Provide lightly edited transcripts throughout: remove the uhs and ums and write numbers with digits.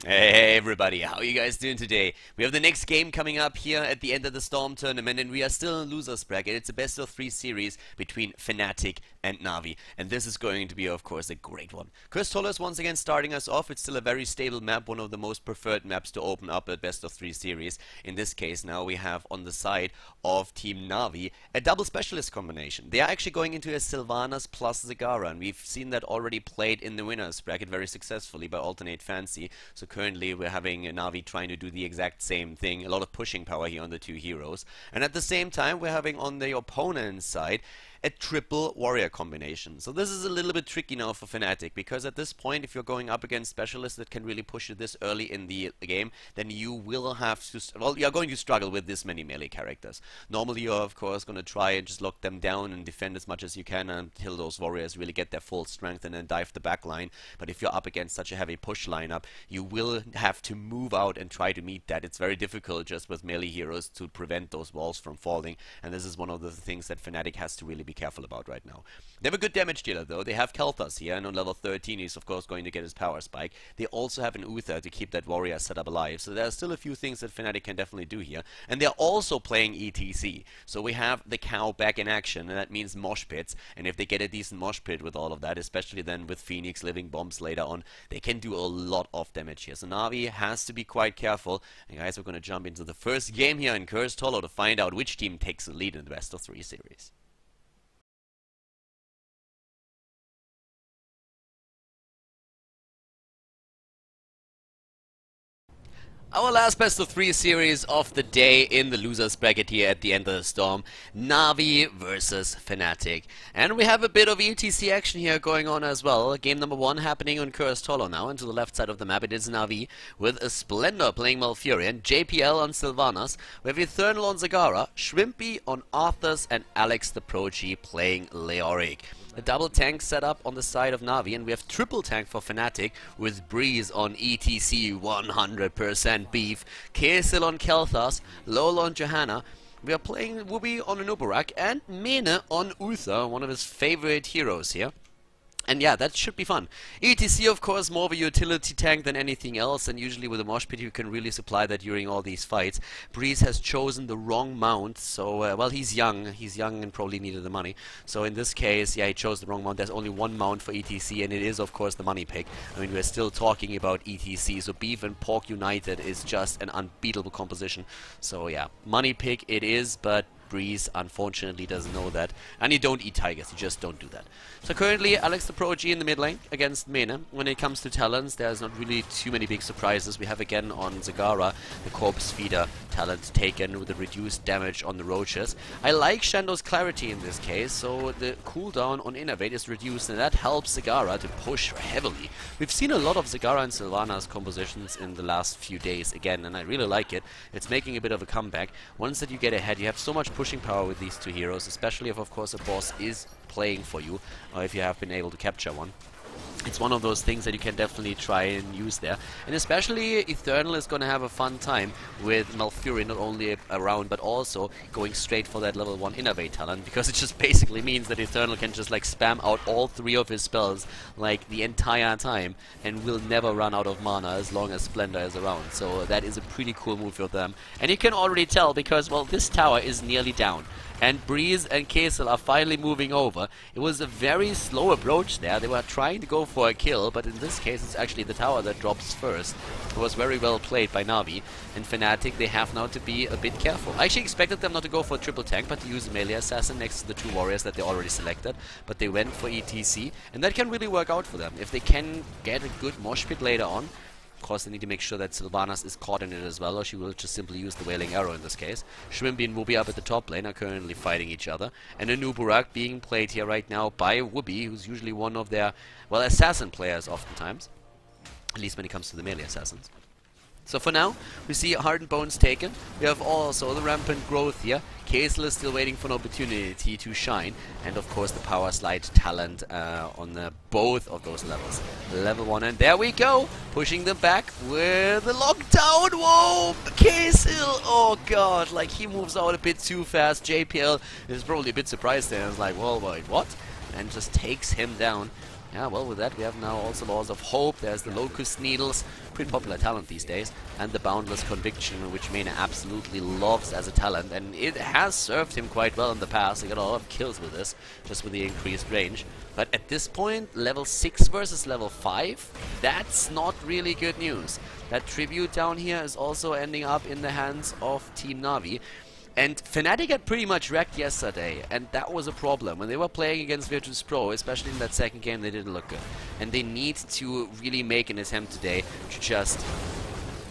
Hey everybody, how are you guys doing today? We have the next game coming up here at the end of the Storm tournament, and we are still in losers bracket. It's a best of 3 series between Fnatic and NaVi, and this is going to be, of course, a great one. Khaldor is once again starting us off. It's still a very stable map, one of the most preferred maps to open up a best of 3 series. In this case, now we have on the side of Team NaVi a double specialist combination. They are actually going into a Sylvanas plus Zagara, and we've seen that already played in the winners bracket very successfully by ATN Fancy. So currently we're having NaVi trying to do the exact same thing, a lot of pushing power here on the two heroes, and at the same time we're having on the opponent's side a triple warrior combination. So this is a little bit tricky now for Fnatic, because at this point, if you're going up against specialists that can really push you this early in the game, then you will have to, well, you're going to struggle with this many melee characters. Normally you're of course going to try and just lock them down and defend as much as you can until those warriors really get their full strength and then dive the back line. But if you're up against such a heavy push lineup, you will have to move out and try to meet that. It's very difficult just with melee heroes to prevent those walls from falling, and this is one of the things that Fnatic has to really be careful about right now. They have a good damage dealer though. They have Khaldor here, and on level 13 he's of course going to get his power spike. They also have an Uther to keep that warrior setup alive, so there are still a few things that Fnatic can definitely do here. And they're also playing ETC, so we have the cow back in action, and that means mosh pits, and if they get a decent mosh pit with all of that, especially then with Phoenix living bombs later on, they can do a lot of damage here. So NaVi has to be quite careful, and guys, we're going to jump into the first game here in Khaldor to find out which team takes the lead in the best of 3 series. Our last best of 3 series of the day in the losers bracket here at the end of the storm. NaVi versus Fnatic. And we have a bit of ETC action here going on as well. Game number 1 happening on Khaldor now. And to the left side of the map it is NaVi with a Splendor playing Malfurion, JPL on Sylvanas. We have Eternal on Zagara, Shrimpy on Arthas, and Alex the Progi playing Leoric. A double tank set up on the side of NaVi, and we have triple tank for Fnatic with Breeze on ETC 100% beef, Kaisil on Kel'Thas, Lola on Johanna. We are playing Wubby on Anubarak and Mene on Uther, one of his favorite heroes here. And yeah, that should be fun. ETC, of course, more of a utility tank than anything else, and usually with a mosh pit you can really supply that during all these fights. Breeze has chosen the wrong mount, so, well, he's young and probably needed the money. So in this case, yeah, he chose the wrong mount. There's only one mount for ETC, and it is, of course, the money pick. I mean, we're still talking about ETC, so Beef and Pork United is just an unbeatable composition. So yeah, money pick it is, but Breeze unfortunately doesn't know that, and you don't eat tigers, you just don't do that. So currently Alex the Progi in the mid lane against Mene. When it comes to talents, there's not really too many big surprises. We have again on Zagara the Corpse Feeder talent taken with the reduced damage on the roaches. I like Shando's Clarity in this case, so the cooldown on Innervate is reduced, and that helps Zagara to push heavily. We've seen a lot of Zagara and Sylvanas compositions in the last few days again, and I really like it. It's making a bit of a comeback. Once that you get ahead, you have so much pushing power with these two heroes, especially if of course a boss is playing for you, or if you have been able to capture one. It's one of those things that you can definitely try and use there. And especially Eternal is going to have a fun time with Malfurion not only around but also going straight for that level 1 Innervate talent, because it just basically means that Eternal can just like spam out all 3 of his spells like the entire time and will never run out of mana as long as Splendor is around. So that is a pretty cool move for them. And you can already tell because, well, this tower is nearly down. And Breeze and Kaisil are finally moving over. It was a very slow approach there. They were trying to go for a kill, but in this case it's actually the tower that drops first. It was very well played by NaVi. And Fnatic, they have now to be a bit careful. I actually expected them not to go for a triple tank, but to use a melee assassin next to the 2 warriors that they already selected. But they went for ETC, and that can really work out for them. If they can get a good mosh pit later on, of course, they need to make sure that Sylvanas is caught in it as well, or she will just simply use the Wailing Arrow in this case. Shrimpy and Wubby up at the top lane are currently fighting each other. And Anubarak being played here right now by Wubby, who's usually one of their, well, assassin players oftentimes. At least when it comes to the melee assassins. So for now, we see Hardened Bones taken. We have also the Rampant Growth here. Kaisil is still waiting for an opportunity to shine. And of course the Power Slide talent on both of those levels. Level 1, and there we go! Pushing them back with the lockdown! Whoa! Kaisil! Oh god, like he moves out a bit too fast. JPL is probably a bit surprised there. It's like, well, wait, what? And just takes him down. Yeah, well, with that we have now also Laws of Hope. There's the Locust Needles, pretty popular talent these days, and the Boundless Conviction, which Mena absolutely loves as a talent, and it has served him quite well in the past. He got a lot of kills with this, just with the increased range. But at this point, level 6 versus level 5, that's not really good news. That Tribute down here is also ending up in the hands of Team NaVi. And Fnatic got pretty much wrecked yesterday, and that was a problem. When they were playing against Virtus.pro, especially in that second game, they didn't look good. And they need to really make an attempt today to just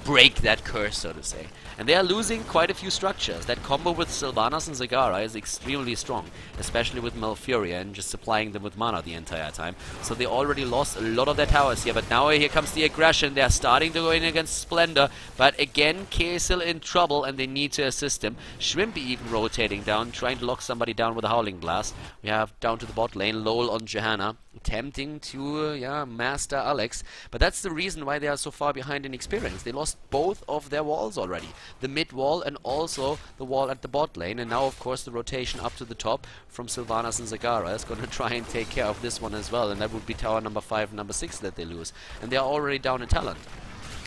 break that curse, so to say. And they are losing quite a few structures. That combo with Sylvanas and Zagara is extremely strong, especially with Malfuria and just supplying them with mana the entire time. So they already lost a lot of their towers here, but now here comes the aggression. They're starting to go in against Splendor, but again, KSL in trouble and they need to assist him. Shrimpy even rotating down, trying to lock somebody down with a Howling Blast. We have down to the bot lane, Lol on Johanna, attempting to master Alex, but that's the reason why they are so far behind in experience. They lost both of their walls already, the mid wall and also the wall at the bot lane, and now of course the rotation up to the top from Sylvanas and Zagara is going to try and take care of this one as well, and that would be tower number 5 and number 6 that they lose, and they are already down in talent.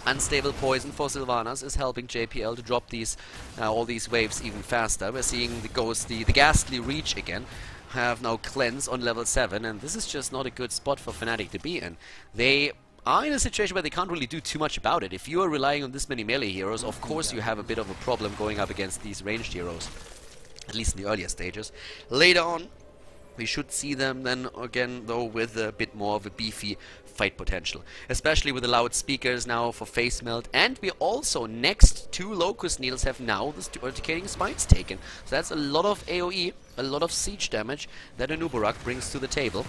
Unstable Poison for Sylvanas is helping JPL to drop these all these waves even faster. We're seeing the Ghastly Reach again. Have now Cleanse on level 7, and this is just not a good spot for Fnatic to be in. They are in a situation where they can't really do too much about it. If you are relying on this many melee heroes, of course you have a bit of a problem going up against these ranged heroes, at least in the earlier stages. Later on, we should see them then again, though, with a bit more of a beefy fight potential, especially with the loudspeakers now for face melt, and we also, next to Locust Needles, have now the Urticating Spines taken. So that's a lot of AoE, a lot of siege damage that Anubarak brings to the table,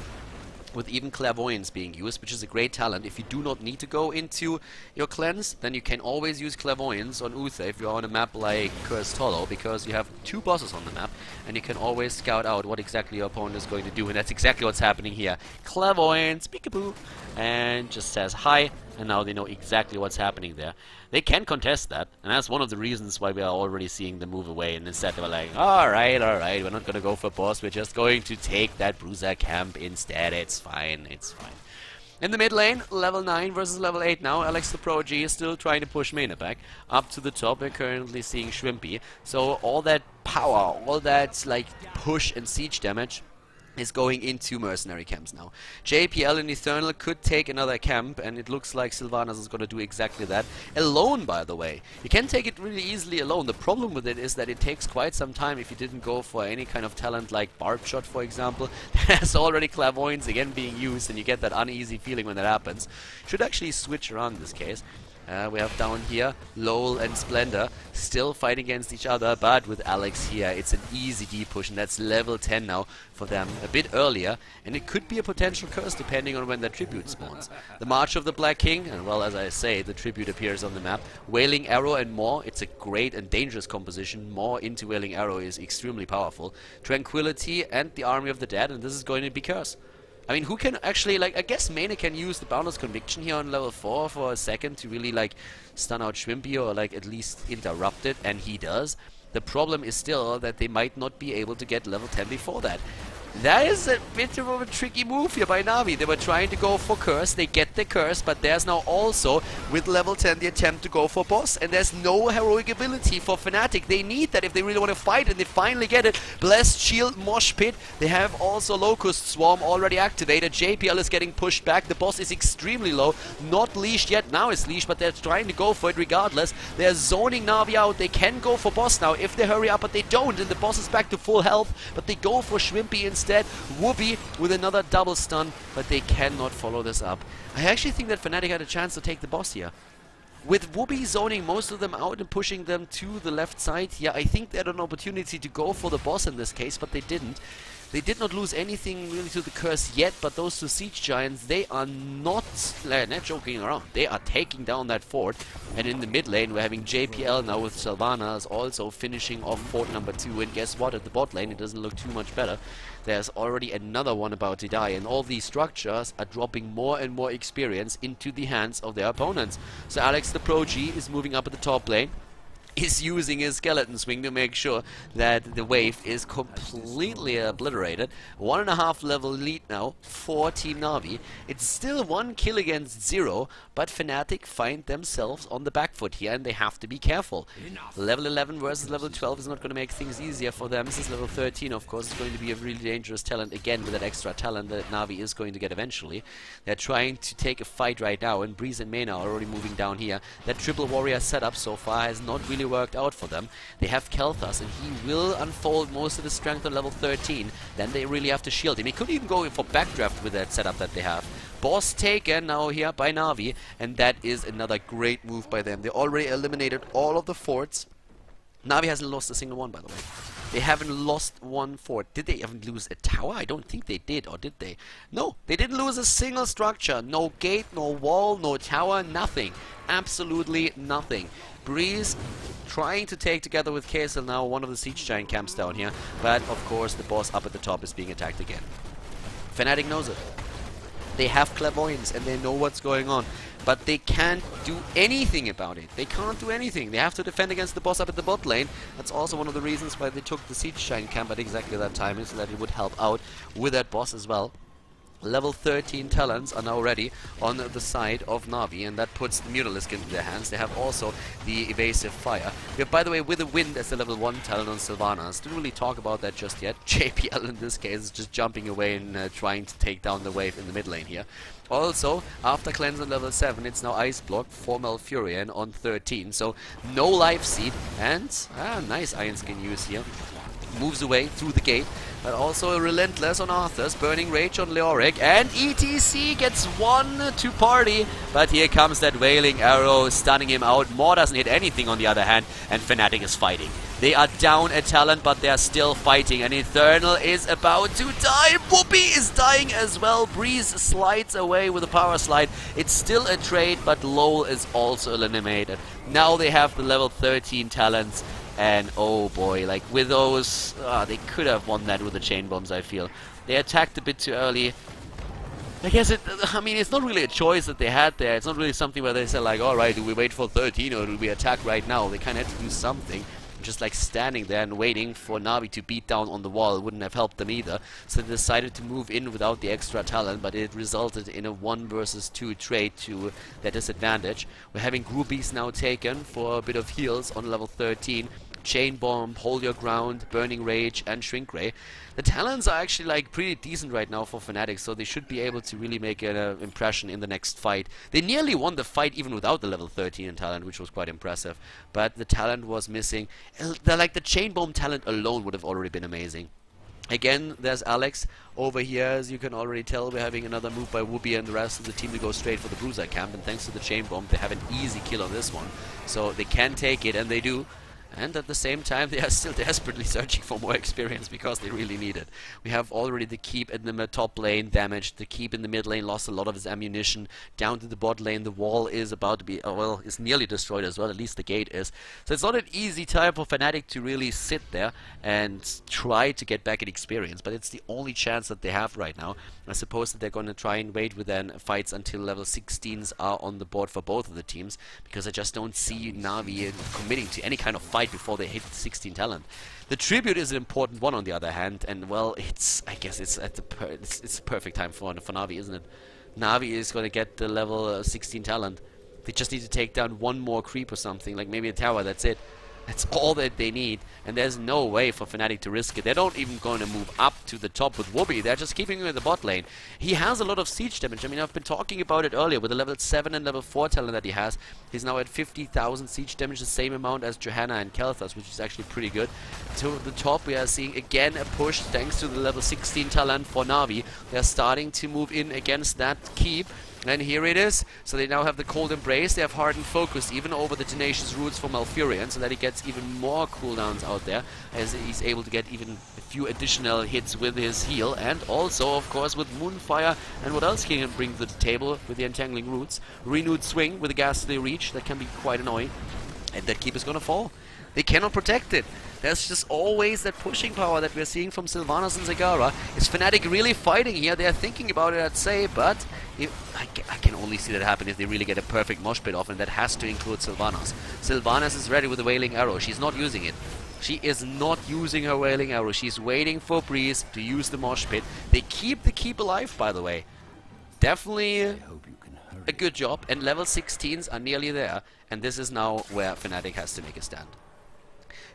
with even Clairvoyance being used, which is a great talent. If you do not need to go into your cleanse, then you can always use Clairvoyance on Uther if you're on a map like Cursed Hollow, because you have 2 bosses on the map, and you can always scout out what exactly your opponent is going to do, and that's exactly what's happening here. Clairvoyance, peekaboo, and just says hi, and now they know exactly what's happening there. They can contest that, and that's one of the reasons why we are already seeing them move away, and instead they were like, alright, we're not gonna go for boss, we're just going to take that Bruiser camp instead. It's fine, it's fine. In the mid lane, level 9 versus level 8 now. Alex the Pro G is still trying to push Mena back. Up to the top, we're currently seeing Shrimpy. So all that power, all that like push and siege damage is going into mercenary camps now. JPL and Eternal could take another camp, and it looks like Sylvanas is going to do exactly that. Alone, by the way. You can take it really easily alone. The problem with it is that it takes quite some time if you didn't go for any kind of talent like Barb Shot, for example. There's already Clairvoyance again being used, and you get that uneasy feeling when that happens. Should actually switch around in this case. We have down here Lol and Splendor still fighting against each other, but with Alex here it's an easy D push, and that's level 10 now for them, a bit earlier, and it could be a potential curse depending on when their tribute spawns. The March of the Black King, and well, as I say, the tribute appears on the map. Wailing Arrow and Maw, it's a great and dangerous composition. Maw into Wailing Arrow is extremely powerful. Tranquility and the Army of the Dead, and this is going to be curse. I mean, who can actually, like, I guess Mena can use the Boundless Conviction here on level 4 for a second to really, like, stun out Shrimpy or, like, at least interrupt it, and he does. The problem is still that they might not be able to get level 10 before that. That is a bit of a tricky move here by NaVi. They were trying to go for curse, they get the curse, but there's now also, with level 10, the attempt to go for boss, and there's no heroic ability for Fnatic. They need that if they really want to fight, and they finally get it. Blessed Shield, Mosh Pit, they have also Locust Swarm already activated. JPL is getting pushed back, the boss is extremely low, not leashed yet, now it's leashed, but they're trying to go for it regardless. They're zoning NaVi out, they can go for boss now if they hurry up, but they don't, and the boss is back to full health, but they go for Shrimpy instead. Whoopi with another double stun, but they cannot follow this up. I actually think that Fnatic had a chance to take the boss here. With Whoopi zoning most of them out and pushing them to the left side, yeah, I think they had an opportunity to go for the boss in this case, but they didn't. They did not lose anything really to the curse yet, but those 2 siege giants, they are not joking around. They are taking down that fort. And in the mid lane, we're having JPL now with Sylvanas also finishing off fort number 2. And guess what? At the bot lane, it doesn't look too much better. There's already another one about to die, and all these structures are dropping more and more experience into the hands of their opponents. So Alex the Pro G is moving up at the top lane. is using his skeleton swing to make sure that the wave is completely obliterated. 1.5 level lead now for Team NaVi. It's still 1 kill against 0, but Fnatic find themselves on the back foot here, and they have to be careful. Level 11 versus level 12 is not going to make things easier for them. This is level 13, of course. It's going to be a really dangerous talent again with that extra talent that NaVi is going to get eventually. They're trying to take a fight right now, and Breeze and Mena are already moving down here. That triple warrior setup so far has not really worked out for them. They have Khaldor, and he will unfold most of his strength on level 13. Then they really have to shield him. He could even go in for backdraft with that setup that they have. Boss taken now here by NaVi, and that is another great move by them. They already eliminated all of the forts. NaVi hasn't lost a single one, by the way. They haven't lost one fort. Did they even lose a tower? I don't think they did, or did they? No, they didn't lose a single structure. No gate, no wall, no tower, nothing. Absolutely nothing. Breeze trying to take together with Kaisel now one of the siege giant camps down here, but of course the boss up at the top is being attacked again. Fnatic knows it. They have clairvoyance and they know what's going on, but they can't do anything about it. They can't do anything. They have to defend against the boss up at the bot lane. That's also one of the reasons why they took the siege giant camp at exactly that time, is so that it would help out with that boss as well. Level 13 talents are now ready on the side of NaVi, and that puts the Mutalisk into their hands. They have also the Evasive Fire. We have, by the way, with the Wind as the level 1 talent on Sylvanas. Didn't really talk about that just yet. JPL in this case is just jumping away and trying to take down the wave in the mid lane here. Also, after cleanse on level 7, it's now Ice Block for Malfurion on 13. So, no Life Seed, and nice Iron Skin use here. Moves away through the gate, but also a Relentless on Arthur's, Burning Rage on Leoric, and ETC gets 1 to party, but here comes that Wailing Arrow, stunning him out. Maw doesn't hit anything on the other hand, and Fnatic is fighting. They are down a talent, but they are still fighting, and Eternal is about to die. Whoopi is dying as well. Breeze slides away with a power slide. It's still a trade, but Lowell is also eliminated. Now they have the level 13 talents. And oh boy, like with those, they could have won that with the chain bombs, I feel. They attacked a bit too early. I guess I mean, it's not really a choice that they had there. It's not really something where they said like, alright, do we wait for 13 or do we attack right now? They kind of had to do something. Just like standing there and waiting for NaVi to beat down on the wall wouldn't have helped them either. So they decided to move in without the extra talent, but it resulted in a 1 versus 2 trade to their disadvantage. We're having Groupies now taken for a bit of heals on level 13. Chain Bomb, Hold Your Ground, Burning Rage, and Shrink Ray. The talents are actually like pretty decent right now for Fnatic, so they should be able to really make an impression in the next fight. They nearly won the fight even without the level 13 talent, which was quite impressive. But the talent was missing. The Chain Bomb talent alone would have already been amazing. Again, there's Alex over here. As you can already tell, we're having another move by Whoopi and the rest of the team to go straight for the Bruiser camp. And thanks to the Chain Bomb, they have an easy kill on this one. So they can take it, and they do. And at the same time, they are still desperately searching for more experience because they really need it. We have already the Keep in the top lane damaged. The Keep in the mid lane lost a lot of his ammunition. Down to the bot lane, the wall is about to be, well, it's nearly destroyed as well. At least the gate is. So it's not an easy time for Fnatic to really sit there and try to get back an experience. But it's the only chance that they have right now. I suppose that they're going to try and wait with their fights until level 16s are on the board for both of the teams, because I just don't see NaVi committing to any kind of fight before they hit the 16 talent. The tribute is an important one on the other hand, and well, I guess it's at the it's perfect time for NaVi, isn't it? NaVi is going to get the level 16 talent. They just need to take down 1 more creep or something, like maybe a tower. That's it. That's all that they need, and there's no way for Fnatic to risk it. They're not even going to move up to the top with Whoopi. They're just keeping him in the bot lane. He has a lot of siege damage. I mean, I've been talking about it earlier with the level 7 and level 4 talent that he has. He's now at 50,000 siege damage, the same amount as Johanna and Khaldor, which is actually pretty good. To the top, we are seeing again a push thanks to the level 16 talent for NaVi. They're starting to move in against that keep. And here it is. So they now have the Cold Embrace. They have Hardened Focus even over the Tenacious Roots for Malfurion, so that he gets even more cooldowns out there, as he's able to get even a few additional hits with his heal. And also, of course, with Moonfire. And what else can he bring to the table with the Entangling Roots? Renewed Swing with a Ghastly Reach. That can be quite annoying. And that keep is gonna fall. They cannot protect it. There's just always that pushing power that we're seeing from Sylvanas and Zagara. Is Fnatic really fighting here? They're thinking about it, I'd say, but I can only see that happen if they really get a perfect mosh pit off, and that has to include Sylvanas. Sylvanas is ready with the Wailing Arrow. She's not using it. She is not using her Wailing Arrow. She's waiting for Breeze to use the mosh pit. They keep the keep alive, by the way. Definitely a good job, and level 16s are nearly there, and this is now where Fnatic has to make a stand.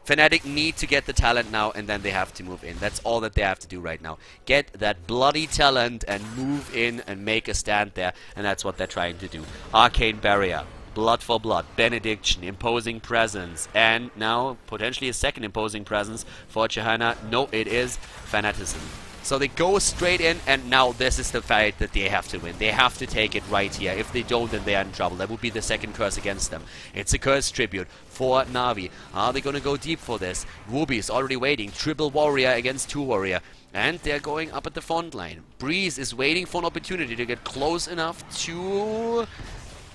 Fnatic need to get the talent now, and then they have to move in. That's all that they have to do right now. Get that bloody talent and move in and make a stand there, and that's what they're trying to do. Arcane Barrier, Blood for Blood, Benediction, Imposing Presence, and now potentially a second Imposing Presence for Johanna. No, it is Fanaticism. So they go straight in, and now this is the fight that they have to win. They have to take it right here. If they don't, then they are in trouble. That would be the second curse against them. It's a curse tribute for Na'Vi. Are they going to go deep for this? Ruby is already waiting. Triple warrior against 2 warrior. And they're going up at the front line. Breeze is waiting for an opportunity to get close enough to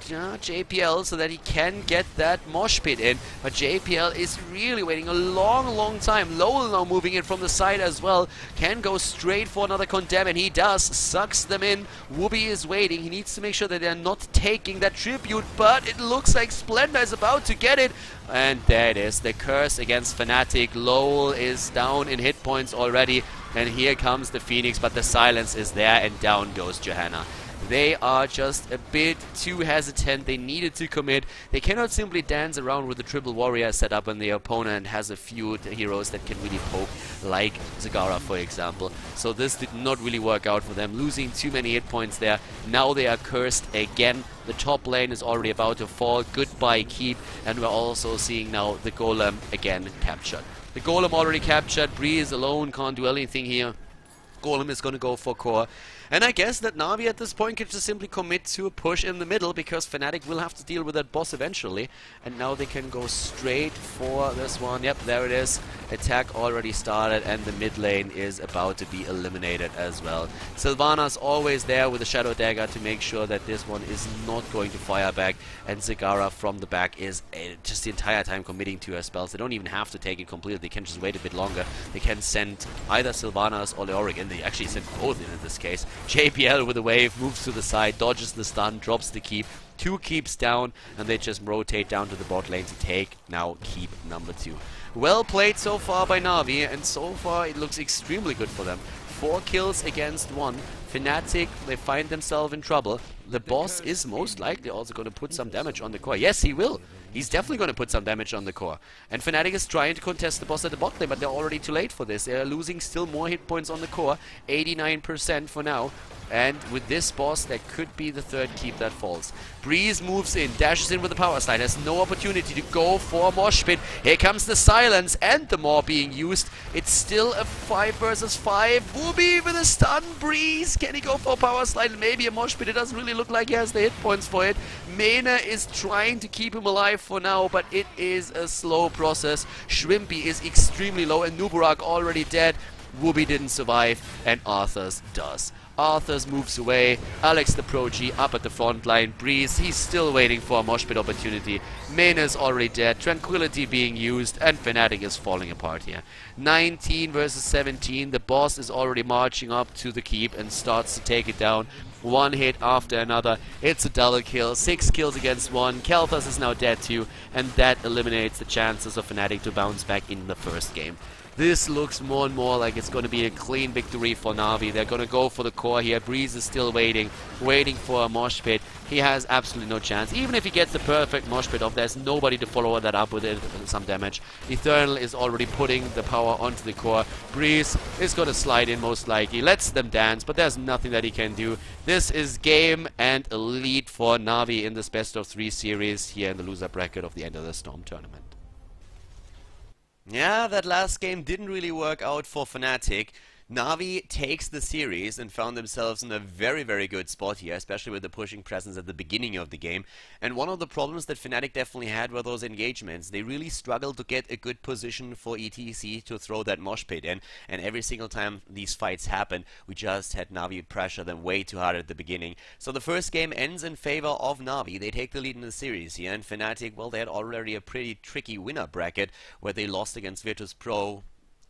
JPL so that he can get that mosh pit in, but JPL is really waiting a long time. Lowell now moving in from the side as well, can go straight for another condemn, and he does, sucks them in. Wooby is waiting, he needs to make sure that they're not taking that tribute, but it looks like Splendor is about to get it, and there it is, the curse against Fnatic. Lowell is down in hit points already, and here comes the Phoenix, but the silence is there, and down goes Johanna. They are just a bit too hesitant. They needed to commit. They cannot simply dance around with the triple warrior set up when the opponent has a few heroes that can really poke, like Zagara, for example. So this did not really work out for them, losing too many hit points there. Now they are cursed again. The top lane is already about to fall. Goodbye keep, and we're also seeing now the Golem again captured. The Golem already captured. Breeze alone can't do anything here. Golem is going to go for core. And I guess that Na'Vi at this point can just simply commit to a push in the middle, because Fnatic will have to deal with that boss eventually. And now they can go straight for this one. Yep, there it is. Attack already started, and the mid lane is about to be eliminated as well. Sylvana's always there with a Shadow Dagger to make sure that this one is not going to fire back. And Zagara from the back is just the entire time committing to her spells. They don't even have to take it completely. They can just wait a bit longer. They can send either Sylvanas or Leoric, and they actually send both in this case. JPL with a wave, moves to the side, dodges the stun, drops the keep. 2 keeps down, and they just rotate down to the bot lane to take now keep number 2. Well played so far by Na'Vi, and so far it looks extremely good for them. 4 kills against 1. Fnatic, they find themselves in trouble. The boss is most likely also going to put some damage on the core. Yes, he will. He's definitely going to put some damage on the core. And Fnatic is trying to contest the boss at the bot lane, but they're already too late for this. They're losing still more hit points on the core. 89% for now. And with this boss, that could be the 3rd keep that falls. Breeze moves in, dashes in with the power slide, has no opportunity to go for a mosh pit. Here comes the silence and the maw being used. It's still a 5 versus 5. Wooby with a stun. Breeze, can he go for a power slide? Maybe a mosh pit. It doesn't really look like he has the hit points for it. Mena is trying to keep him alive for now, but it is a slow process. Shrimpy is extremely low, and Nuburak already dead. Wooby didn't survive, and Arthur's does. Arthur's moves away. Alex the Pro-G up at the front line. Breeze, he's still waiting for a mosh pit opportunity. Mena's already dead. Tranquility being used, and Fnatic is falling apart here. 19 versus 17. The boss is already marching up to the keep and starts to take it down. 1 hit after another. It's a double kill. 6 kills against 1. Kelthas is now dead too, and that eliminates the chances of Fnatic to bounce back in the first game. This looks more and more like it's going to be a clean victory for Na'Vi. They're going to go for the core here. Breeze is still waiting for a mosh pit. He has absolutely no chance. Even if he gets the perfect mosh pit off, there's nobody to follow that up with some damage. Eternal is already putting the power onto the core. Breeze is going to slide in most likely. Lets them dance, but there's nothing that he can do. This is game and a lead for Na'Vi in this best of 3 series here in the loser bracket of the End of the Storm tournament. Yeah, that last game didn't really work out for Fnatic. Na'Vi takes the series and found themselves in a very, very good spot here, especially with the pushing presence at the beginning of the game. And one of the problems that Fnatic definitely had were those engagements. They really struggled to get a good position for ETC to throw that mosh pit in, and every single time these fights happened, we just had Na'Vi pressure them way too hard at the beginning. So the first game ends in favor of Na'Vi. They take the lead in the series here, and Fnatic, well, they had already a pretty tricky winner bracket where they lost against Virtus.pro.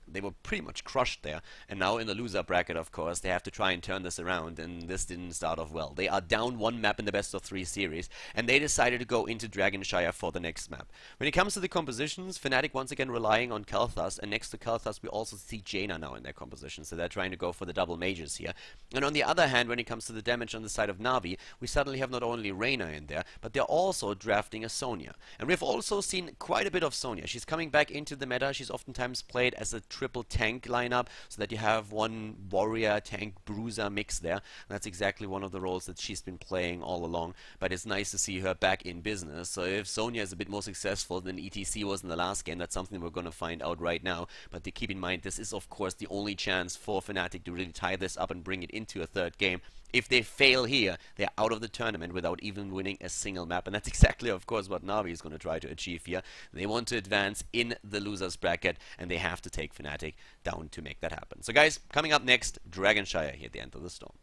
They were pretty much crushed there, and now in the loser bracket, of course, they have to try and turn this around, and this didn't start off well. They are down one map in the best of 3 series, and they decided to go into Dragonshire for the next map. When it comes to the compositions, Fnatic once again relying on Kalthas, and next to Kalthas we also see Jaina now in their composition, so they're trying to go for the double mages here. And on the other hand, when it comes to the damage on the side of Na'Vi, we suddenly have not only Reyna in there, but they're also drafting a Sonya. And we've also seen quite a bit of Sonya. She's coming back into the meta. She's oftentimes played as a triple tank lineup, so that you have one warrior, tank, bruiser mix there. And that's exactly one of the roles that she's been playing all along, but it's nice to see her back in business. So if Sonya is a bit more successful than ETC was in the last game, that's something we're going to find out right now. But to keep in mind, this is of course the only chance for Fnatic to really tie this up and bring it into a third game. If they fail here, they're out of the tournament without even winning a single map. And that's exactly, of course, what Na'Vi is going to try to achieve here. They want to advance in the losers bracket, and they have to take Fnatic down to make that happen. So guys, coming up next, Dragonshire here at the end of the storm.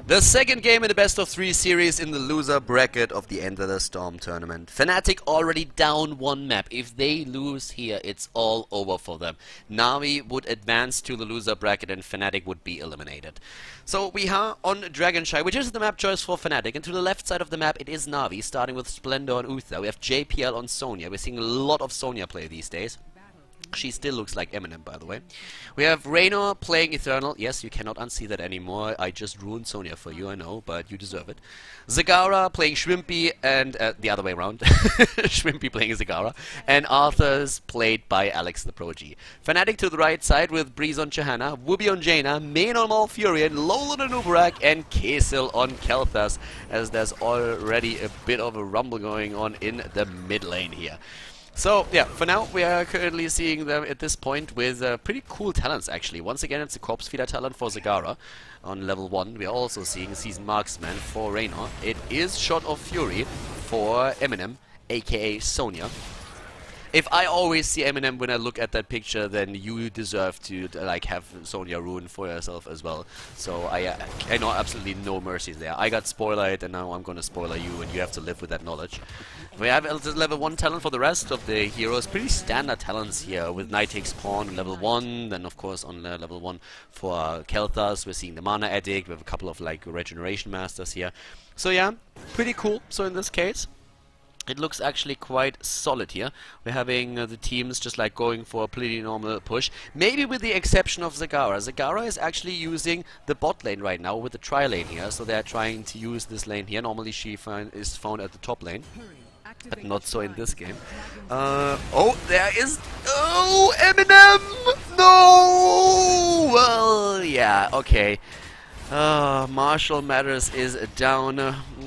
The second game in the best of 3 series in the loser bracket of the End of the Storm tournament. Fnatic already down one map. If they lose here, it's all over for them. Na'Vi would advance to the loser bracket and Fnatic would be eliminated. So we are on Dragonshire, which is the map choice for Fnatic. And to the left side of the map, it is Na'Vi, starting with Splendor and Uther. We have JPL on Sonya. We're seeing a lot of Sonya play these days. She still looks like Eminem, by the way. We have Reyna playing Eternal. Yes, you cannot unsee that anymore. I just ruined Sonya for you, I know, but you deserve it. Zagara playing Shrimpy, and the other way around. Shrimpy playing Zagara. And Arthur's played by Alex the Prodigy. Fnatic to the right side with Breeze on Chahana, Wooby on Jaina, Main on Malfurion, Lolan on Uberak, and Kesil on Kalthas, as there's already a bit of a rumble going on in the mid lane here. So, yeah, for now, we are currently seeing them at this point with pretty cool talents, actually. Once again, it's a Corpse Feeder talent for Zagara on level 1. We are also seeing Seasoned Marksman for Reyna. It is Shot of Fury for Eminem, aka Sonya. If I always see Eminem when I look at that picture, then you deserve to like have Sonya ruin for yourself as well. So I know absolutely no mercies there. I got spoiled, and now I'm gonna spoiler you, and you have to live with that knowledge. We have level 1 talent for the rest of the heroes. Pretty standard talents here, with Night takes Pawn on level 1, then of course on level 1 for Kalthas, we're seeing the Mana Addict, we have a couple of like Regeneration Masters here. So yeah, pretty cool. So in this case, it looks actually quite solid here. We're having the teams just like going for a pretty normal push. Maybe with the exception of Zagara. Zagara is actually using the bot lane right now with the tri lane here. So they're trying to use this lane here. Normally she is found at the top lane, but not so in this game. Oh, there is... Oh, Eminem! No! Well, yeah, okay. Marshall Matters is down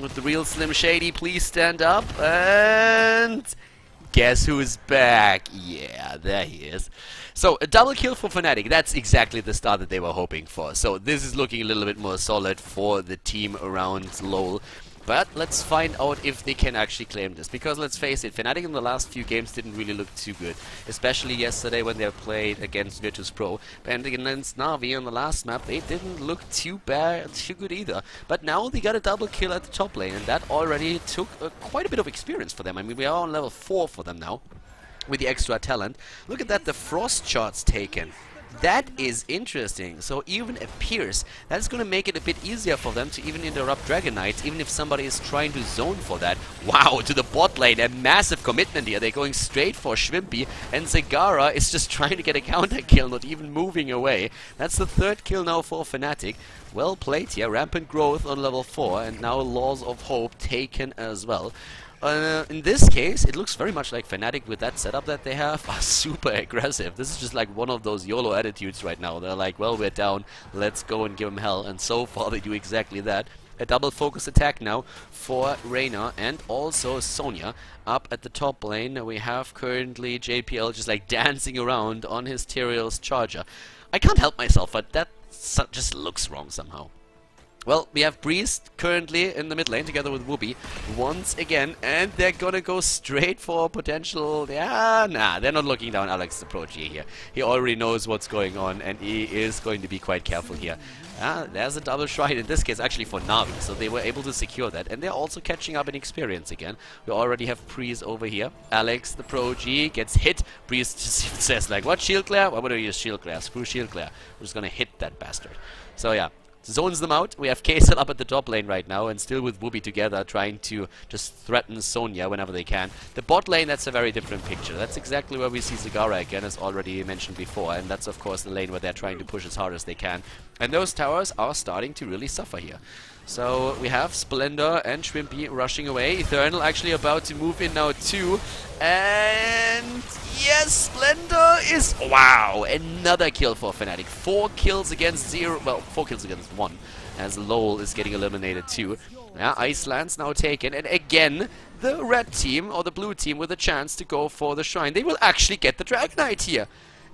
with the real Slim Shady. Please stand up. And guess who's back? Yeah, there he is. So a double kill for Fnatic. That's exactly the start that they were hoping for. So this is looking a little bit more solid for the team around LoL. But let's find out if they can actually claim this. Because let's face it, Fnatic in the last few games didn't really look too good. Especially yesterday when they played against Virtus.pro. And against Na'Vi on the last map, they didn't look too bad, too good either. But now they got a double kill at the top lane. And that already took quite a bit of experience for them. I mean, we are on level 4 for them now, with the extra talent. Look at that, the frost charts taken. That is interesting. So even a Pierce, that's going to make it a bit easier for them to even interrupt Dragon Knights, even if somebody is trying to zone for that. Wow, to the bot lane, a massive commitment here. They're going straight for Shrimpy, and Zagara is just trying to get a counter kill, not even moving away. That's the 3rd kill now for Fnatic. Well played here, Rampant Growth on level 4, and now Laws of Hope taken as well. In this case, it looks very much like Fnatic with that setup that they have are super aggressive. This is just like one of those YOLO attitudes right now. They're like, well, we're down, let's go and give them hell. And so far they do exactly that. a double focus attack now for Reyna and also Sonya. Up at the top lane, we have currently JPL just like dancing around on his Tyrael's charger. I can't help myself, but that just looks wrong somehow. Well, we have Breeze currently in the mid lane together with Whoopi once again, and they're gonna go straight for potential. Nah, they're not looking down Alex the Prodigy here. He already knows what's going on, and he is going to be quite careful here. There's a double shrine, in this case actually for Na'Vi, so they were able to secure that, and they're also catching up in experience again. We already have Breeze over here. Alex the Prodigy gets hit. Breeze just says like, what, shield glare? Why would I use shield glare? Screw shield glare. We're just gonna hit that bastard. So yeah. Zones them out. We have Kaysel up at the top lane right now, and still with Whoopi together trying to just threaten Sonya whenever they can. The bot lane, that's a very different picture. That's exactly where we see Zagara again, as already mentioned before, and that's of course the lane where they're trying to push as hard as they can. And those towers are starting to really suffer here. So we have Splendor and Shrimpy rushing away. Eternal actually about to move in now too. And yes, Splendor is... Wow! Another kill for Fnatic. 4 kills against 0... Well, 4 kills against 1. As Lowell is getting eliminated too. Yeah, Iceland's now taken. And again, the red team, or the blue team, with a chance to go for the shrine. They will actually get the Dragonite here.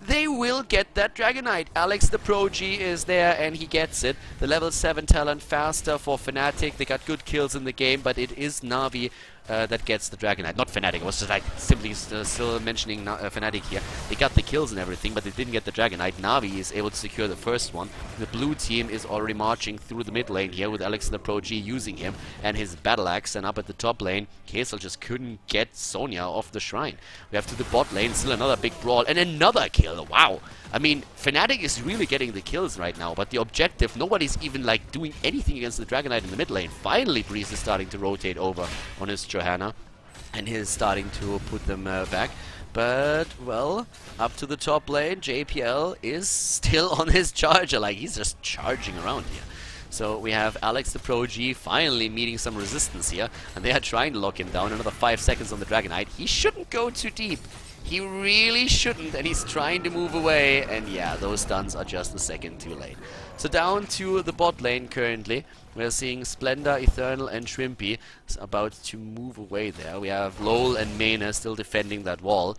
They will get that Dragonite. Alex the Prodigy is there and he gets it. The level 7 talent faster for Fnatic. They got good kills in the game, but it is Na'Vi that gets the Dragonite. Not Fnatic. I was just like simply still mentioning Fnatic here. They got the kills and everything, but they didn't get the Dragonite. Na'Vi is able to secure the first one. The blue team is already marching through the mid lane here with Alex the Prodigy using him and his battle axe. And up at the top lane, Kaysel just couldn't get Sonya off the shrine. We have to the bot lane, still another big brawl and another kill. Wow. I mean, Fnatic is really getting the kills right now, but the objective, nobody's even like doing anything against the Dragonite in the mid lane. Finally, Breeze is starting to rotate over on his Johanna, and he's starting to put them back. But, well, up to the top lane, JPL is still on his charger, like he's just charging around here. So we have Alex the Prodigy finally meeting some resistance here, and they are trying to lock him down. Another 5 seconds on the Dragonite. He shouldn't go too deep. He really shouldn't, and he's trying to move away, and yeah, those stuns are just a second too late. So down to the bot lane currently, we're seeing Splendor, Eternal, and Shrimpy about to move away there. We have Lowell and Mena still defending that wall.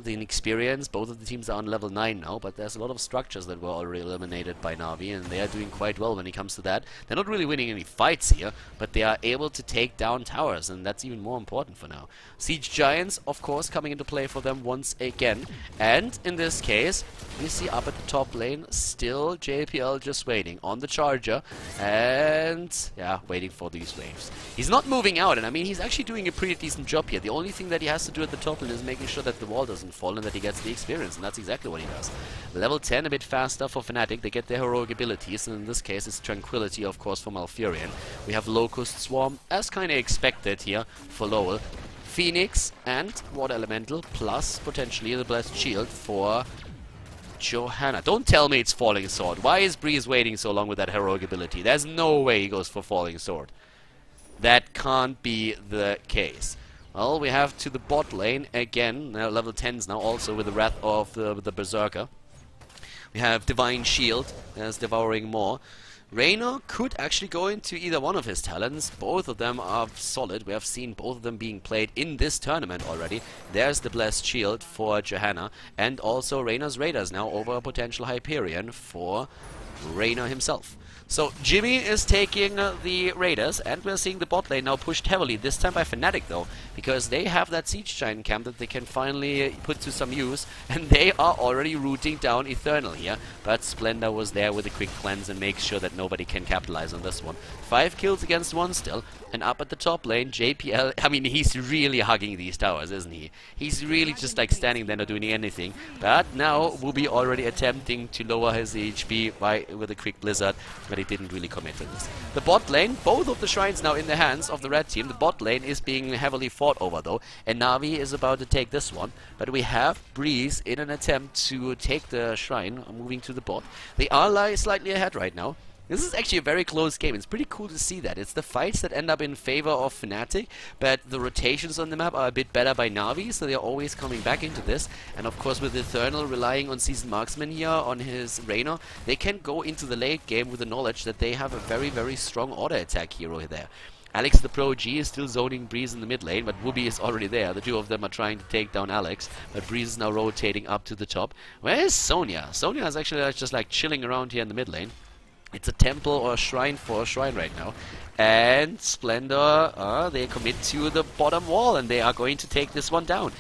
The inexperience, both of the teams are on level 9 now, but there's a lot of structures that were already eliminated by Na'Vi, and they are doing quite well when it comes to that. They're not really winning any fights here, but they are able to take down towers, and that's even more important for now. Siege Giants, of course, coming into play for them once again, and in this case, we see up at the top lane, still JPL just waiting on the charger, and yeah, waiting for these waves. He's not moving out, and I mean, he's actually doing a pretty decent job here. The only thing that he has to do at the top lane is making sure that the wall doesn't fall and that he gets the experience, and that's exactly what he does. Level 10 a bit faster for Fnatic. They get their heroic abilities, and in this case it's Tranquility, of course, for Malfurion. We have Locust Swarm, as kind of expected here for Lowell. Phoenix and Water Elemental, plus potentially the Blessed Shield for Johanna. Don't tell me it's Falling Sword. Why is Breeze waiting so long with that heroic ability? There's no way he goes for Falling Sword. That can't be the case. Well, we have to the bot lane again, level 10s now, also with the Wrath of the Berserker. We have Divine Shield, as Devouring Maw. Reyna could actually go into either one of his talents. Both of them are solid. We have seen both of them being played in this tournament already. There's the Blessed Shield for Johanna, and also Reyna's Raiders now over a potential Hyperion for Reyna himself. So Jimmy is taking the Raiders, and we're seeing the bot lane now pushed heavily, this time by Fnatic though, because they have that Siege Giant camp that they can finally put to some use, and they are already rooting down Eternal here, but Splendor was there with a quick cleanse and makes sure that nobody can capitalize on this one. 5 kills against 1 still, and up at the top lane, JPL, I mean, he's really hugging these towers, isn't he? He's really just like standing there not doing anything, but now Whoopi already attempting to lower his HP with a quick blizzard, but he didn't really commit to this. The bot lane, both of the shrines now in the hands of the red team. The bot lane is being heavily fought over though, and Na'Vi is about to take this one, but we have Breeze in an attempt to take the shrine, moving to the bot. They are slightly ahead right now. This is actually a very close game. It's pretty cool to see that. It's the fights that end up in favor of Fnatic, but the rotations on the map are a bit better by NaVi, so they're always coming back into this. And of course with Eternal relying on Seasoned Marksman here, on his Reyna, they can go into the late game with the knowledge that they have a very, very strong auto attack hero there. Alex the Pro G is still zoning Breeze in the mid lane, but Wooby is already there. The two of them are trying to take down Alex, but Breeze is now rotating up to the top. Where is Sonya? Sonya is actually just like chilling around here in the mid lane. It's a temple or a shrine for a shrine right now. And Splendor, they commit to the bottom wall, and they are going to take this one down.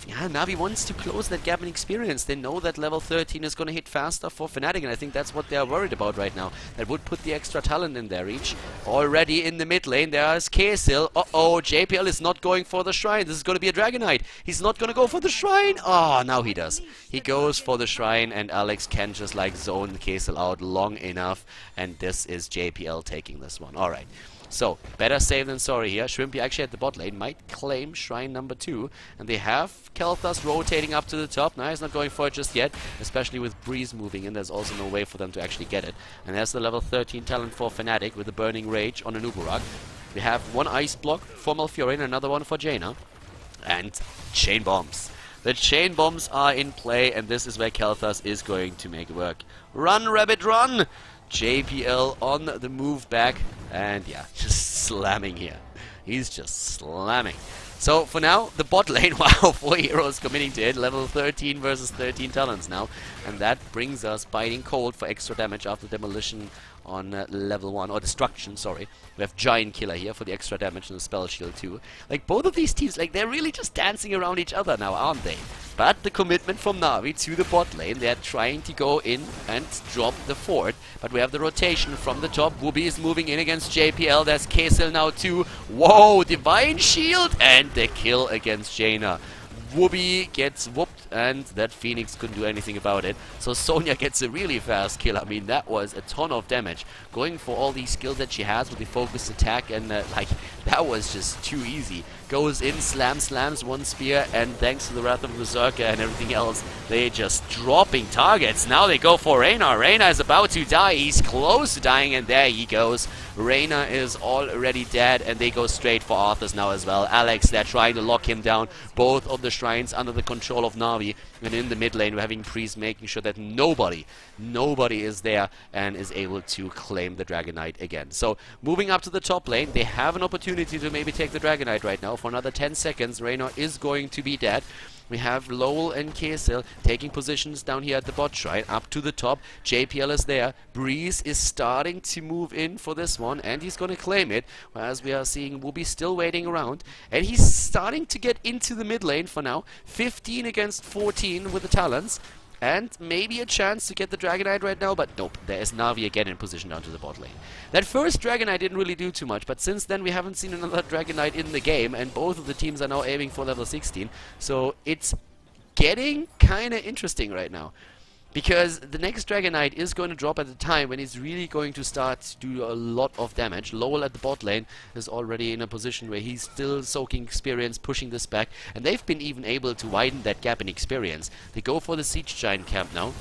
Yeah, NaVi wants to close that gap in experience. They know that level 13 is going to hit faster for Fnatic, and I think that's what they are worried about right now. That would put the extra talent in their reach. Already in the mid lane, there's Kaysil. Uh-oh, JPL is not going for the shrine. This is going to be a Dragonite. He's not going to go for the shrine. Oh, now he does. He goes for the shrine, and Alex can just like zone Kaysil out long enough, and this is JPL taking this one. Alright. So, better safe than sorry here. Shrimpy actually at the bot lane might claim Shrine number 2. And they have Khaldor rotating up to the top. Now he's not going for it just yet, especially with Breeze moving in. There's also no way for them to actually get it. And there's the level 13 talent for Fnatic with the Burning Rage on Anuburak. We have one Ice Block for Malfurion and another one for Jaina. And Chain Bombs. The Chain Bombs are in play, and this is where Khaldor is going to make it work. Run, Rabbit, run! JPL on the move back, and yeah, just slamming here. He's just slamming. So for now, the bot lane, wow, 4 heroes committing to it, level 13 versus 13 talents now. And that brings us Biting Cold for extra damage after demolition on level 1, or destruction, sorry. We have Giant Killer here for the extra damage and the Spell Shield too. Like, both of these teams, like, they're really just dancing around each other now, aren't they? But the commitment from NaVi to the bot lane, they're trying to go in and drop the fort. But we have the rotation from the top. Wooby is moving in against JPL. There's Kaysil now too. Whoa, Divine Shield and the kill against Jaina. Wooby gets whooped, and that Phoenix couldn't do anything about it. So Sonya gets a really fast kill. I mean, that was a ton of damage. Going for all these skills that she has with the focused attack, and like, that was just too easy. Goes in, slams one spear, and thanks to the Wrath of Berserker and everything else, they just dropping targets. Now they go for Reyna. Reyna is about to die. He's close to dying, and there he goes. Reyna is already dead, and they go straight for Arthas now as well. Alex, they're trying to lock him down. Both of the shrines under the control of NaVi, and in the mid lane we're having Priest making sure that nobody is there and is able to claim the Dragonite again. So moving up to the top lane, they have an opportunity to maybe take the Dragonite right now. For another 10 seconds, Reyna is going to be dead. We have Lowell and Kaysil taking positions down here at the bot shrine, up to the top. JPL is there. Breeze is starting to move in for this one, and he's going to claim it. Whereas we are seeing Wooby still waiting around, and he's starting to get into the mid lane for now. 15 against 14 with the talents. And maybe a chance to get the Dragonite right now, but nope, there is NaVi again in position down to the bot lane. That first Dragonite didn't really do too much, but since then we haven't seen another Dragonite in the game, and both of the teams are now aiming for level 16, so it's getting kinda interesting right now. Because the next Dragonite is going to drop at a time when he's really going to start to do a lot of damage. Lowell at the bot lane is already in a position where he's still soaking experience, pushing this back, and they've been even able to widen that gap in experience. They go for the Siege Giant camp now.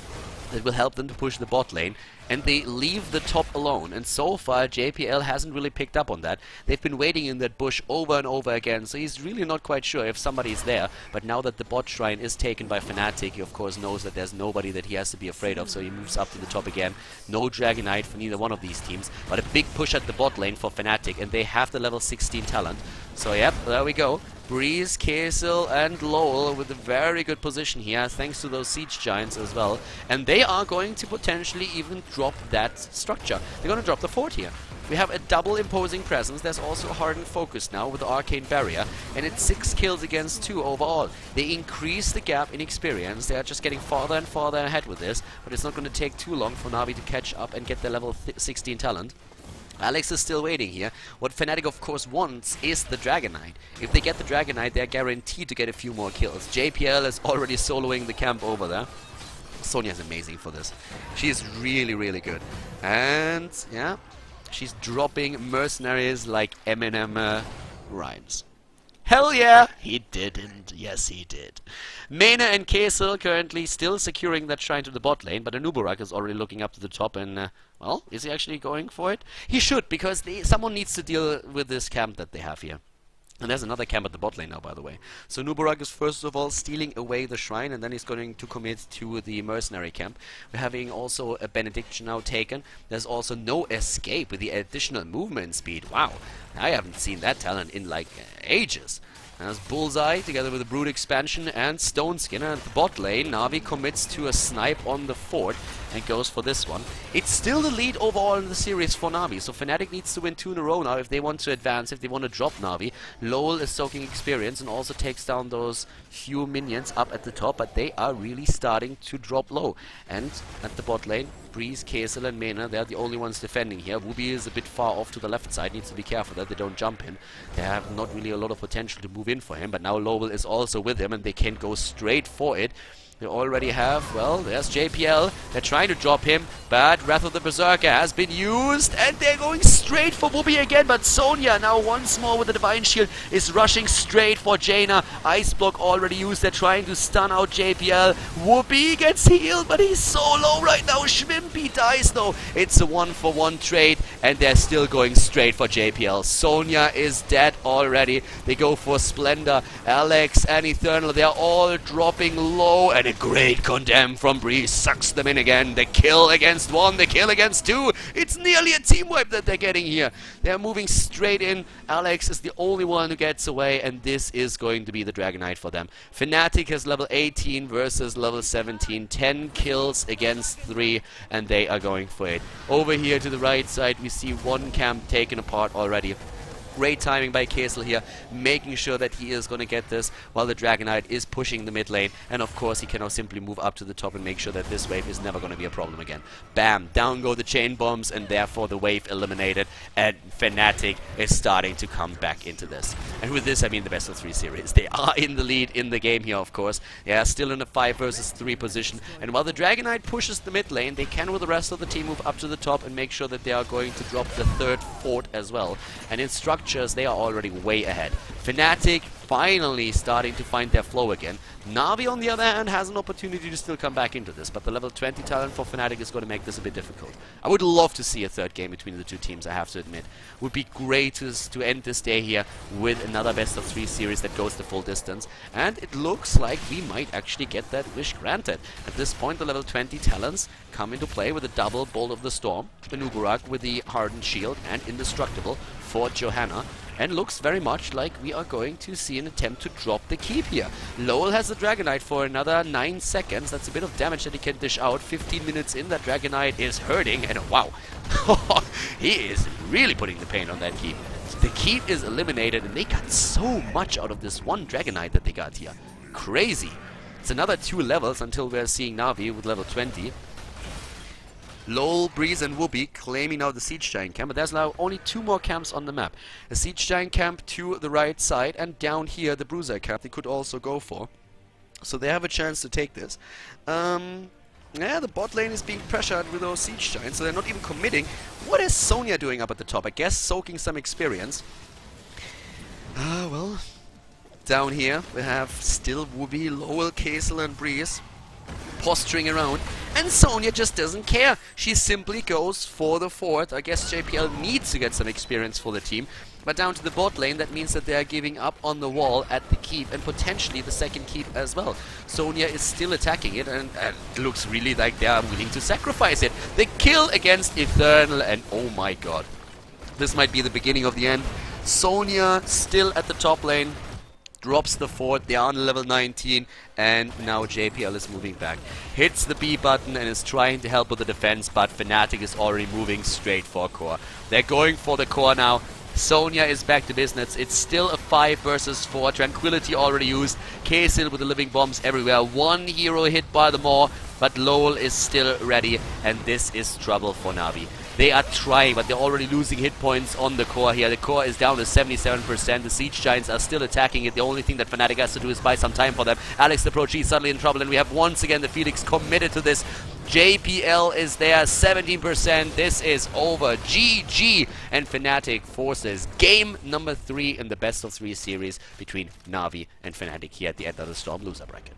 That will help them to push the bot lane, and they leave the top alone. And so far, JPL hasn't really picked up on that. They've been waiting in that bush over and over again, so he's really not quite sure if somebody's there. But now that the bot shrine is taken by Fnatic, he of course knows that there's nobody that he has to be afraid of, so he moves up to the top again. No Dragonite for neither one of these teams, but a big push at the bot lane for Fnatic, and they have the level 16 talent. So yep, there we go. Breeze, Kaysil, and Lowell with a very good position here, thanks to those Siege Giants as well. And they are going to potentially even drop that structure. They're going to drop the fort here. We have a double imposing presence. There's also a hardened focus now with the Arcane Barrier, and it's 6 kills against 2 overall. They increase the gap in experience. They are just getting farther and farther ahead with this, but it's not going to take too long for NaVi to catch up and get their level 16 talent. Alex is still waiting here. What Fnatic of course wants is the Dragonite. If they get the Dragonite, they're guaranteed to get a few more kills. JPL is already soloing the camp over there. Sonya's amazing for this. She is really, really good. And yeah, she's dropping mercenaries like Eminem rhymes. Hell yeah, he didn't. Yes, he did. Mena and Kasil currently still securing that shrine to the bot lane, but Anubarak is already looking up to the top and, well, is he actually going for it? He should, because someone needs to deal with this camp that they have here. And there's another camp at the bot lane now, by the way. So Nubarak is first of all stealing away the shrine, and then he's going to commit to the mercenary camp. We're having also a benediction now taken. There's also no escape with the additional movement speed. Wow, I haven't seen that talent in like ages. There's Bullseye together with the Brood expansion and Stone Skinner at the bot lane. Na'Vi commits to a snipe on the fort and goes for this one. It's still the lead overall in the series for Na'Vi, so Fnatic needs to win 2 in a row now if they want to advance, if they want to drop Na'Vi. Lowell is soaking experience and also takes down those few minions up at the top, but they are really starting to drop low. And at the bot lane, Breeze, Kasil and Mena, they're the only ones defending here. Wubi is a bit far off to the left side, needs to be careful that they don't jump him. They have not really a lot of potential to move in for him, but now Lowell is also with him and they can go straight for it. They already have, well, there's JPL. They're trying to drop him, but Wrath of the Berserker has been used, and they're going straight for Wubi again, but Sonya now once more with the Divine Shield is rushing straight for Jaina. Ice Block already used. They're trying to stun out JPL. Wubi gets healed, but he's so low right now. Schwimpy dies though. It's a 1-for-1 trade, and they're still going straight for JPL. Sonya is dead already. They go for Splendor, Alex, and Eternal. They're all dropping low, and a great condemn from Breeze sucks them in again. The kill against 1, the kill against 2. It's nearly a team wipe that they're getting here. They're moving straight in. Alex is the only one who gets away, and this is going to be the Dragonite for them. Fnatic has level 18 versus level 17. 10 kills against 3, and they are going for it. Over here to the right side, we see one camp taken apart already. Great timing by Kasil here, making sure that he is going to get this while the Dragonite is pushing the mid lane. And of course, he can now simply move up to the top and make sure that this wave is never going to be a problem again. Bam! Down go the chain bombs, and therefore the wave eliminated. And Fnatic is starting to come back into this. And with this, I mean the best of 3 series. They are in the lead in the game here, of course. They are still in a 5 versus 3 position. And while the Dragonite pushes the mid lane, they can, with the rest of the team, move up to the top and make sure that they are going to drop the 3rd fort as well. And in structure, they are already way ahead. Fnatic finally starting to find their flow again. Na'Vi, on the other hand, has an opportunity to still come back into this, but the level 20 talent for Fnatic is going to make this a bit difficult. I would love to see a 3rd game between the 2 teams, I have to admit. Would be great to end this day here with another best of 3 series that goes the full distance, and it looks like we might actually get that wish granted. At this point, the level 20 talents come into play with a double Bolt of the Storm, Anubarak with the Hardened Shield, and Indestructible for Johanna. And looks very much like we are going to see an attempt to drop the keep here. Lowell has the Dragonite for another 9 seconds. That's a bit of damage that he can dish out. 15 minutes in, that Dragonite is hurting. And wow, he is really putting the pain on that keep. The keep is eliminated, and they got so much out of this one Dragonite that they got here. Crazy. It's another 2 levels until we're seeing Na'Vi with level 20. Lowell, Breeze and Wubi claiming now the Siege Giant camp, but there's now only 2 more camps on the map. The Siege Giant camp to the right side, and down here the Bruiser camp they could also go for. So they have a chance to take this. Yeah, the bot lane is being pressured with those Siege Giants, so they're not even committing. What is Sonya doing up at the top? I guess soaking some experience. Well, down here we have still Wubi, Lowell, Kasil and Breeze posturing around, and Sonya just doesn't care. She simply goes for the fort. I guess JPL needs to get some experience for the team, but down to the bot lane, that means that they are giving up on the wall at the keep, and potentially the 2nd keep as well. Sonya is still attacking it, and it looks really like they are willing to sacrifice it. The kill against Eternal, and oh my god, this might be the beginning of the end. Sonya still at the top lane, drops the fort, they are on level 19, and now JPL is moving back. Hits the B button and is trying to help with the defense, but Fnatic is already moving straight for core. They're going for the core now. Sonya is back to business. It's still a 5 versus 4. Tranquility already used. Kasil with the living bombs everywhere. 1 hero hit by the Maw, but Lowell is still ready, and this is trouble for Na'Vi. They are trying, but they're already losing hit points on the core here. The core is down to 77%. The Siege Giants are still attacking it. The only thing that Fnatic has to do is buy some time for them. Alex the Pro G is suddenly in trouble, and we have once again the Felix committed to this. JPL is there, 17%. This is over. GG. And Fnatic forces game number 3 in the best of 3 series between NaVi and Fnatic here at the end of the Storm loser bracket.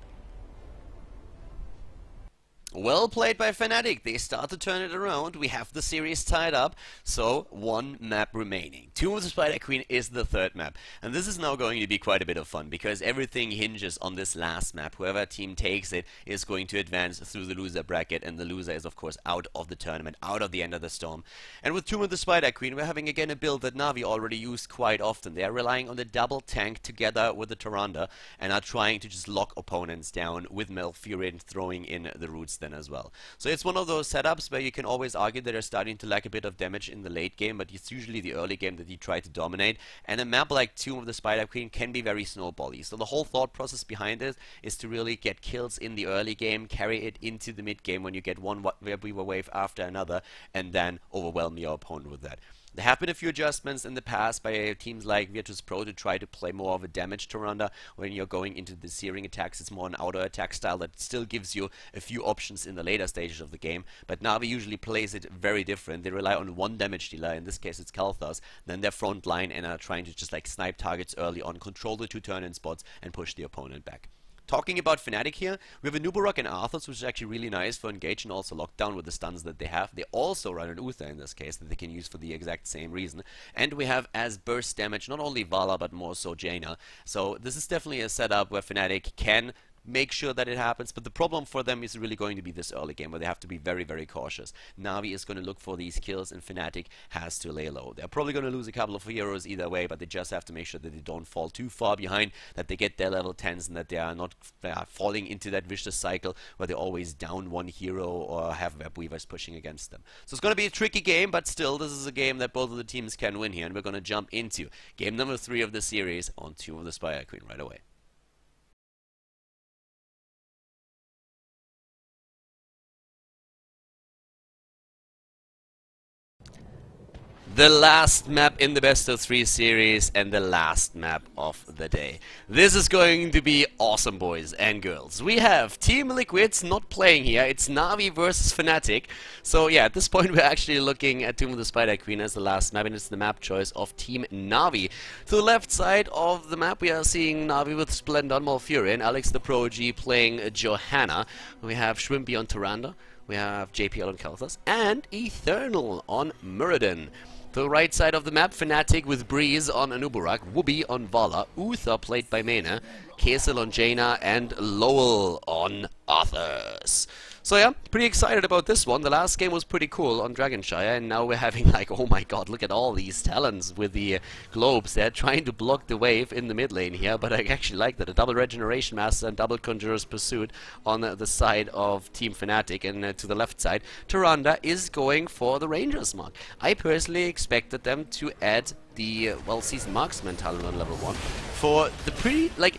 Well played by Fnatic. They start to turn it around. We have the series tied up, so 1 map remaining. Tomb of the Spider Queen is the 3rd map, and this is now going to be quite a bit of fun because everything hinges on this last map. Whoever team takes it is going to advance through the loser bracket, and the loser is of course out of the tournament, out of the end of the Storm. And with Tomb of the Spider Queen, we're having again a build that NaVi already used quite often. They are relying on the double tank together with the Tyrande and are trying to just lock opponents down with Malfurion throwing in the roots then as well. So it's one of those setups where you can always argue that they're starting to lack a bit of damage in the late game, but it's usually the early game that you try to dominate, and a map like Tomb of the Spider Queen can be very snowbally. So the whole thought process behind it is to really get kills in the early game, carry it into the mid game when you get one Weaver wave after another, and then overwhelm your opponent with that. There have been a few adjustments in the past by teams like Virtus.pro to try to play more of a damage Tyrande. When you're going into the searing attacks, it's more an auto attack style that still gives you a few options in the later stages of the game. But NaVi usually plays it very different. They rely on 1 damage dealer, in this case it's Khaldor, then their front line, and are trying to just like snipe targets early on, control the 2 turn-in spots, and push the opponent back. Talking about Fnatic here, we have a Nubarok and Arthas, which is actually really nice for engage and also lockdown with the stuns that they have. They also run an Uther in this case that they can use for the exact same reason. And we have as burst damage not only Vala but more so Jaina. So this is definitely a setup where Fnatic can make sure that it happens, but the problem for them is really going to be this early game where they have to be very, very cautious. NaVi is going to look for these kills and Fnatic has to lay low. They're probably going to lose a couple of heroes either way, but they just have to make sure that they don't fall too far behind, that they get their level 10s, and that they are not falling into that vicious cycle where they always down 1 hero or have web weavers pushing against them. So it's going to be a tricky game, but still this is a game that both of the teams can win here, and we're going to jump into game number 3 of the series on Tomb of the Spider Queen right away. The last map in the best of 3 series and the last map of the day. This is going to be awesome, boys and girls. We have Team Liquids not playing here. It's NaVi versus Fnatic. So yeah, at this point we're actually looking at Tomb of the Spider Queen as the last map, and it's the map choice of Team NaVi. To the left side of the map we are seeing NaVi with Splendor, Malfurion, Alex the Prodigy playing Johanna. We have Shrimpy on Tyrande. We have JPL on Khaldor and Eternal on Muradin. To the right side of the map, Fnatic with Breeze on Anubarak, Wooby on Vala, Uther played by Mena, Kesel on Jaina, and Lowell on Arthas. So yeah, pretty excited about this one. The last game was pretty cool on Dragonshire, and now we're having like, oh my god, look at all these talents with the globes. They're trying to block the wave in the mid lane here, but I actually like that. A double Regeneration Master and double Conjurer's Pursuit on the side of Team Fnatic, and to the left side, Tyrande is going for the Rangers mark. I personally expected them to add the, well, Seasoned Marksman talent on level 1 for the pretty, like,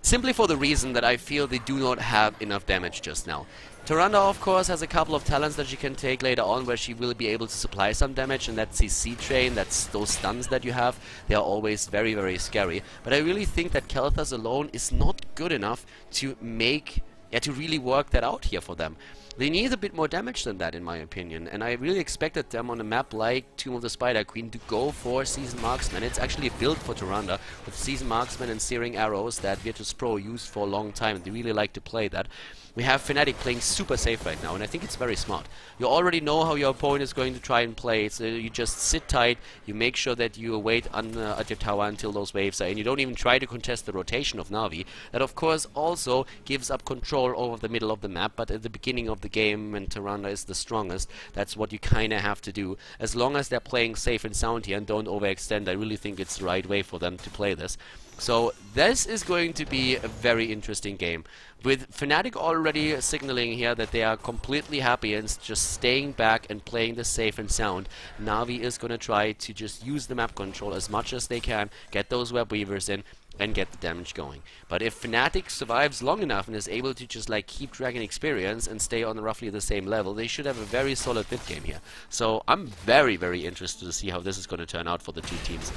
simply for the reason that I feel they do not have enough damage just now. Tyrande, of course, has a couple of talents that she can take later on where she will be able to supply some damage, and that's the C-Train, that's those stuns that you have. They are always very, very scary. But I really think that Khaldor alone is not good enough to make, to really work that out here for them. They need a bit more damage than that, in my opinion, and I really expected them on a map like Tomb of the Spider Queen to go for Seasoned Marksman. It's actually built for Tyrande with Seasoned Marksman and Searing Arrows that Virtus.pro used for a long time, and they really like to play that. We have Fnatic playing super safe right now, and I think it's very smart. You already know how your opponent is going to try and play, so you just sit tight, you make sure that you wait at your tower until those waves are in. You don't even try to contest the rotation of NaVi. That of course also gives up control over the middle of the map, but at the beginning of the game when Tyrande is the strongest, that's what you kinda have to do. As long as they're playing safe and sound here and don't overextend, I really think it's the right way for them to play this. So this is going to be a very interesting game, with Fnatic already signaling here that they are completely happy and just staying back and playing the safe and sound. NaVi is going to try to just use the map control as much as they can, get those web weavers in, and get the damage going. But if Fnatic survives long enough and is able to just like keep dragging experience and stay on roughly the same level, they should have a very solid mid game here. So I'm very, very interested to see how this is going to turn out for the two teams.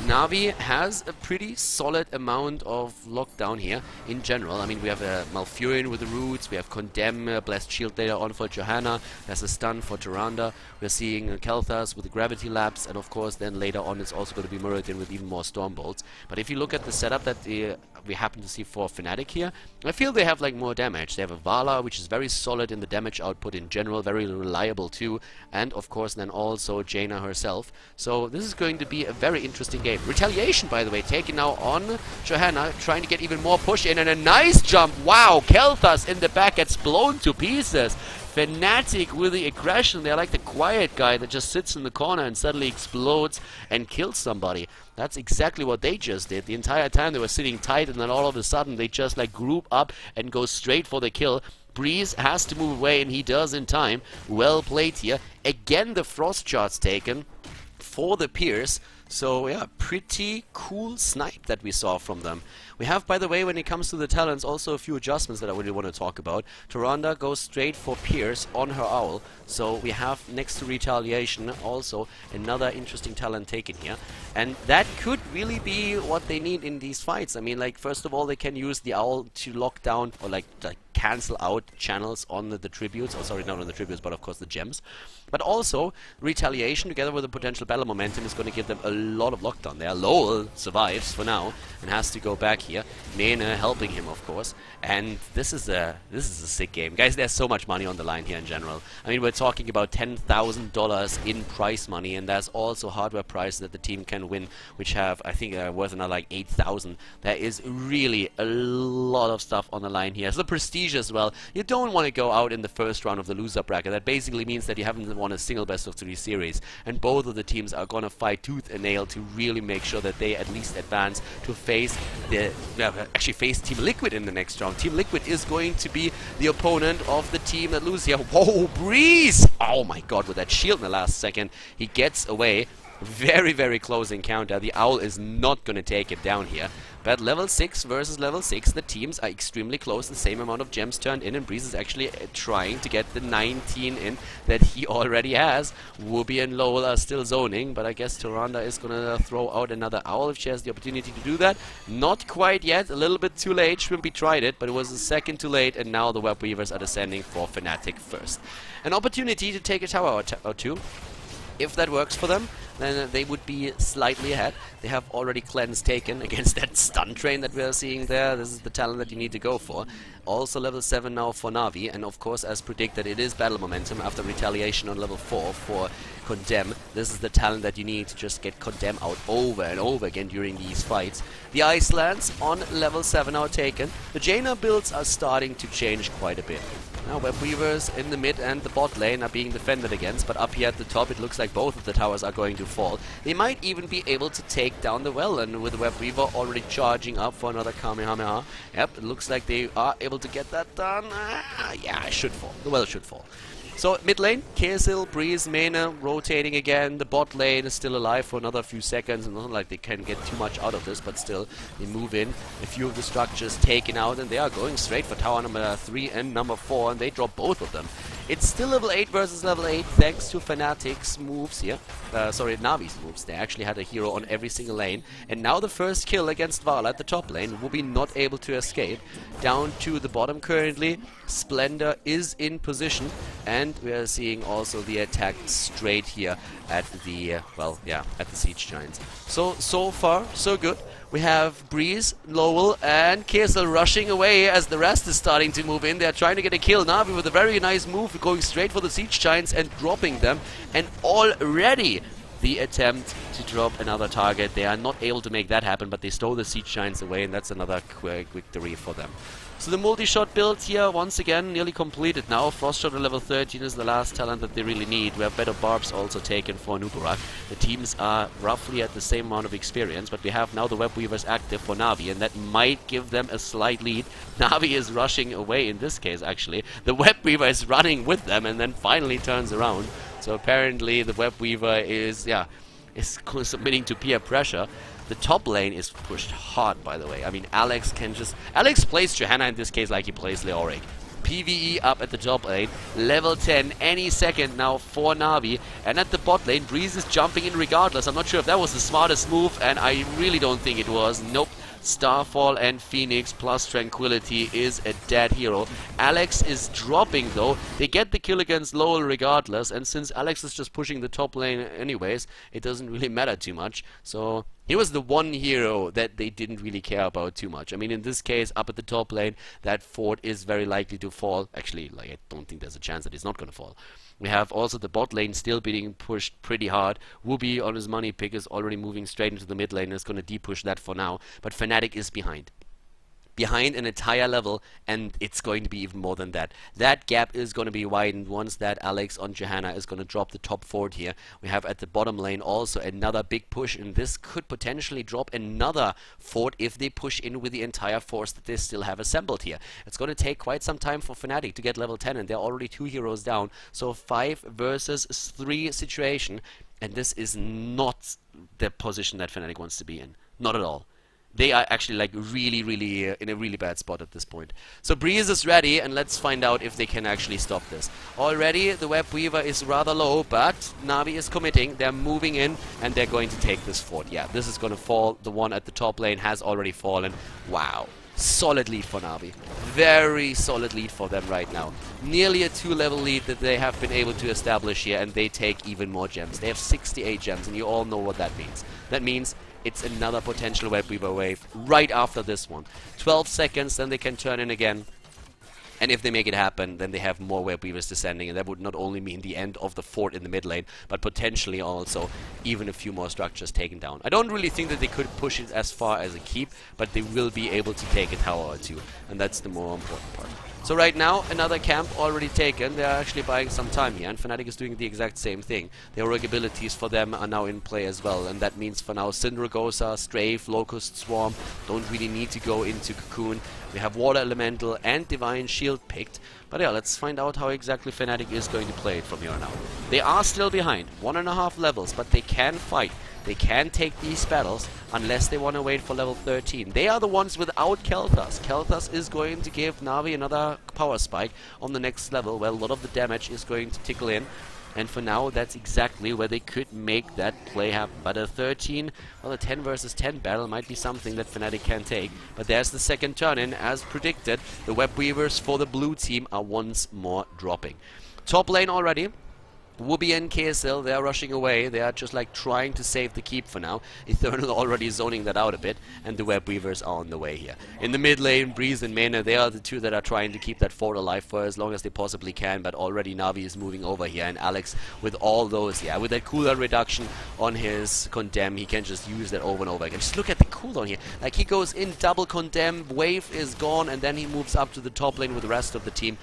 NaVi has a pretty solid amount of lockdown here in general. I mean, we have a Malfurion with the roots, we have Condemn, Blessed Shield later on for Johanna, there's a stun for Tyrande, we're seeing Kel'Thas with the Gravity Lapse, and of course then later on it's also going to be Muradin with even more Storm Bolts. But if you look at the setup that we happen to see for Fnatic here, I feel they have like more damage. They have a Vala, which is very solid in the damage output in general, very reliable too, and of course then also Jaina herself. So this is going to be a very interesting game. Retaliation, by the way, taken now on Johanna, trying to get even more push in, and a nice jump. Wow, Kel'Thas in the back gets blown to pieces. Fnatic with the aggression. They're like the quiet guy that just sits in the corner and suddenly explodes and kills somebody. That's exactly what they just did. The entire time they were sitting tight, and then all of a sudden they just like group up and go straight for the kill. Breeze has to move away, and he does in time. Well played here. Again, the frost charts taken for the Pierce. So yeah, pretty cool snipe that we saw from them. We have, by the way, when it comes to the talents, also a few adjustments that I really want to talk about. Tyrande goes straight for Pierce on her Owl. So we have, next to Retaliation, also another interesting talent taken here. And that could really be what they need in these fights. I mean, like, first of all, they can use the Owl to lock down, or like cancel out channels on the tributes. Oh, sorry, not on the tributes, but of course the gems. But also, Retaliation, together with the potential battle momentum, is going to give them a lot of lockdown there. Lowell survives for now and has to go back here. Nene helping him, of course. And this is a sick game. Guys, there's so much money on the line here in general. I mean, we're talking about $10,000 in prize money, and there's also hardware prizes that the team can win, which have, I think, worth another like 8,000. There is really a lot of stuff on the line here. So the prestige as well. You don't want to go out in the first round of the loser bracket. That basically means that you haven't won a single best of 3 series, and both of the teams are going to fight tooth and nail to really make sure that they at least advance to face face Team Liquid in the next round. Team Liquid is going to be the opponent of the team that loses here. Whoa, Breeze! Oh my god, with that shield in the last second, he gets away. Very, very close encounter. The Owl is not going to take it down here. But level 6 versus level 6, the teams are extremely close. The same amount of gems turned in, and Breeze is actually trying to get the 19 in that he already has. Whoopi and Lowell are still zoning, but I guess Tyrande is going to throw out another Owl if she has the opportunity to do that. Not quite yet, a little bit too late. Shrimpy tried it, but it was a second too late, and now the Web Weavers are descending for Fnatic first. An opportunity to take a tower or two. If that works for them, then they would be slightly ahead. They have already cleanse taken against that stun train that we are seeing there. This is the talent that you need to go for. Also level 7 now for NaVi, and of course, as predicted, it is battle momentum after Retaliation on level 4 for Condemn. This is the talent that you need to just get Condemn out over and over again during these fights. The Icelands on level 7 are taken. The Jaina builds are starting to change quite a bit. Now Web Weavers in the mid and the bot lane are being defended against, but up here at the top it looks like both of the towers are going to fall. They might even be able to take down the well, and with the Web Weaver already charging up for another Kamehameha. Yep, it looks like they are able to get that done. Yeah, it should fall. The well should fall. So mid lane, KSL, Breeze, Mena rotating again. The bot lane is still alive for another few seconds. Not like they can get too much out of this, but still they move in. A few of the structures taken out, and they are going straight for tower number 3 and number 4, and they drop both of them. It's still level 8 versus level 8 thanks to Fnatic's moves here. Sorry, NaVi's moves. They actually had a hero on every single lane. And now the first kill against Vala at the top lane will be not able to escape. Down to the bottom currently. Splendor is in position. And we are seeing also the attack straight here at the, at the Siege Giants. So far, so good. We have Breeze, Lowell, and KSL rushing away as the rest is starting to move in. They're trying to get a kill. NaVi with a very nice move, going straight for the Siege Giants and dropping them. And already the attempt to drop another target. They are not able to make that happen, but they stole the Siege Giants away, and that's another quick victory for them. So the multi-shot build here, once again, nearly completed now. Frostshot at level 13 is the last talent that they really need. We have better barbs also taken for Nubarak. The teams are roughly at the same amount of experience, but we have now the Web Weavers active for NaVi, and that might give them a slight lead. NaVi is rushing away in this case, actually. The Web Weaver is running with them and then finally turns around. So apparently the Web Weaver is submitting to peer pressure. The top lane is pushed hard, by the way. I mean, Alex plays Johanna in this case like he plays Leoric. PvE up at the top lane, level 10 any second now for Na'Vi, and at the bot lane, Breeze is jumping in regardless. I'm not sure if that was the smartest move, and I really don't think it was. Nope. Starfall and Phoenix plus Tranquility is a dead hero. Alex is dropping though. They get the kill against Lowell regardless, and since Alex is just pushing the top lane anyways, it doesn't really matter too much. So he was the one hero that they didn't really care about too much. I mean, in this case, up at the top lane, that fort is very likely to fall. Actually, like, I don't think there's a chance that it's not going to fall. We have also the bot lane still being pushed pretty hard. Wooby on his money pick is already moving straight into the mid lane and is going to de-push that for now. But Fnatic is behind an entire level, and it's going to be even more than that. That gap is going to be widened once that Alex on Johanna is going to drop the top fort here. We have at the bottom lane also another big push, and this could potentially drop another fort if they push in with the entire force that they still have assembled here. It's going to take quite some time for Fnatic to get level 10, and they're already 2 heroes down. So 5 versus 3 situation, and this is not the position that Fnatic wants to be in. Not at all. They are actually like really in a really bad spot at this point. So Breeze is ready, and let's find out if they can actually stop this. Already the Web Weaver is rather low, but Na'Vi is committing. They're moving in, and they're going to take this fort. Yeah, this is going to fall. The one at the top lane has already fallen. Wow. Solid lead for Na'Vi. Very solid lead for them right now. Nearly a 2-level lead that they have been able to establish here, and they take even more gems. They have 68 gems, and you all know what that means. That means it's another potential Web Weaver wave right after this one. 12 seconds, then they can turn in again. And if they make it happen, then they have more Web Weavers descending, and that would not only mean the end of the fort in the mid lane, but potentially also even a few more structures taken down. I don't really think that they could push it as far as a keep, but they will be able to take a tower or two, and that's the more important part. So right now, another camp already taken. They are actually buying some time here, and Fnatic is doing the exact same thing. The heroic abilities for them are now in play as well, and that means for now Syndragosa, Strafe, Locust Swarm don't really need to go into Cocoon. We have Water Elemental and Divine Shield picked. But yeah, let's find out how exactly Fnatic is going to play it from here on out. They are still behind, 1.5 levels, but they can fight. They can take these battles unless they want to wait for level 13. They are the ones without Kel'Thas. Kel'Thas is going to give Na'Vi another power spike on the next level, where a lot of the damage is going to tickle in. And for now, that's exactly where they could make that play happen. But a 13, well, a 10 versus 10 battle might be something that Fnatic can take. But there's the second turn in. As predicted, the Web Weavers for the blue team are once more dropping. Top lane already. Wooby and KSL, they are rushing away. They are just like trying to save the keep for now. Eternal already zoning that out a bit, and the Web Weavers are on the way here. In the mid lane, Breeze and Mena, they are the two that are trying to keep that fort alive for as long as they possibly can, but already Na'Vi is moving over here, and Alex with all those, yeah, with that cooldown reduction on his Condemn, he can just use that over and over again. Just look at the cooldown here. Like, he goes in, double Condemn, wave is gone, and then he moves up to the top lane with the rest of the team.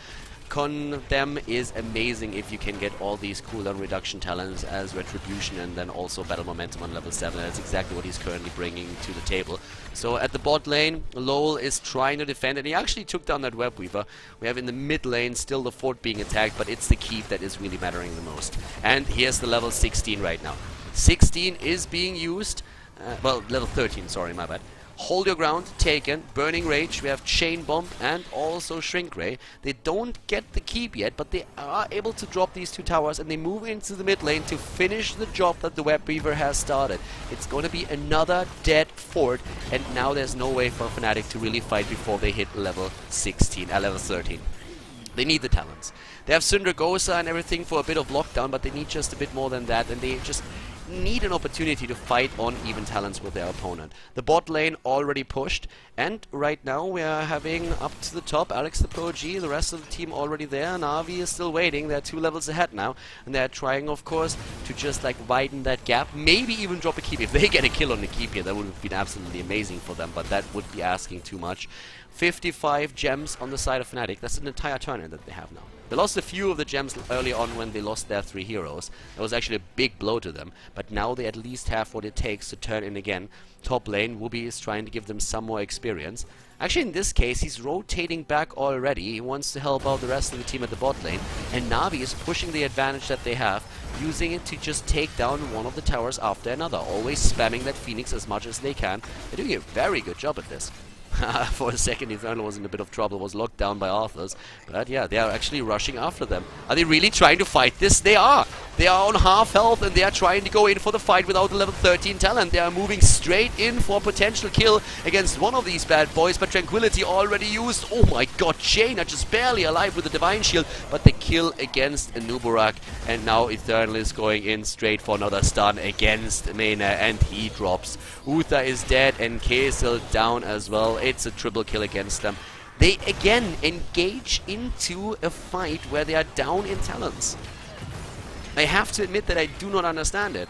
Condemn is amazing if you can get all these cooldown reduction talents as Retribution and then also Battle Momentum on level 7. That's exactly what he's currently bringing to the table. So at the bot lane, Lowell is trying to defend, and he actually took down that Web Weaver. We have in the mid lane still the fort being attacked, but it's the keep that is really mattering the most. And here's the level 16 right now. 16 is being used, well, level 13, sorry, my bad. Hold Your Ground, taken. Burning Rage, we have Chain Bomb and also Shrink Ray. They don't get the keep yet, but they are able to drop these two towers, and they move into the mid lane to finish the job that the Web Weaver has started. It's going to be another dead fort, and now there's no way for Fnatic to really fight before they hit level 16, level 13. They need the talents. They have Syndragosa and everything for a bit of lockdown, but they need just a bit more than that, and they just need an opportunity to fight on even talents with their opponent. The bot lane already pushed, and right now we are having up to the top Alex the Pro G, the rest of the team already there. Na'Vi is still waiting. They're 2 levels ahead now, and they're trying, of course, to just like widen that gap, maybe even drop a keep. If they get a kill on the keep here, that would have been absolutely amazing for them, but that would be asking too much. 55 gems on the side of Fnatic. That's an entire turn that they have now. They lost a few of the gems early on when they lost their 3 heroes. That was actually a big blow to them, but now they at least have what it takes to turn in again. Top lane, Wooby is trying to give them some more experience. Actually, in this case, he's rotating back already. He wants to help out the rest of the team at the bot lane, and Na'Vi is pushing the advantage that they have, using it to just take down one of the towers after another, always spamming that Phoenix as much as they can. They're doing a very good job at this. For a second, Eternal was in a bit of trouble, was locked down by Arthurs. But yeah, they are actually rushing after them. Are they really trying to fight this? They are! They are on half health and they are trying to go in for the fight without the level 13 talent. They are moving straight in for a potential kill against one of these bad boys, but Tranquility already used. Oh my god, Jaina just barely alive with the Divine Shield, but the kill against Nuburak. And now Eternal is going in straight for another stun against Mena, and he drops. Uther is dead and Kesel down as well. It's a triple kill against them. They again engage into a fight where they are down in talents. I have to admit that I do not understand it.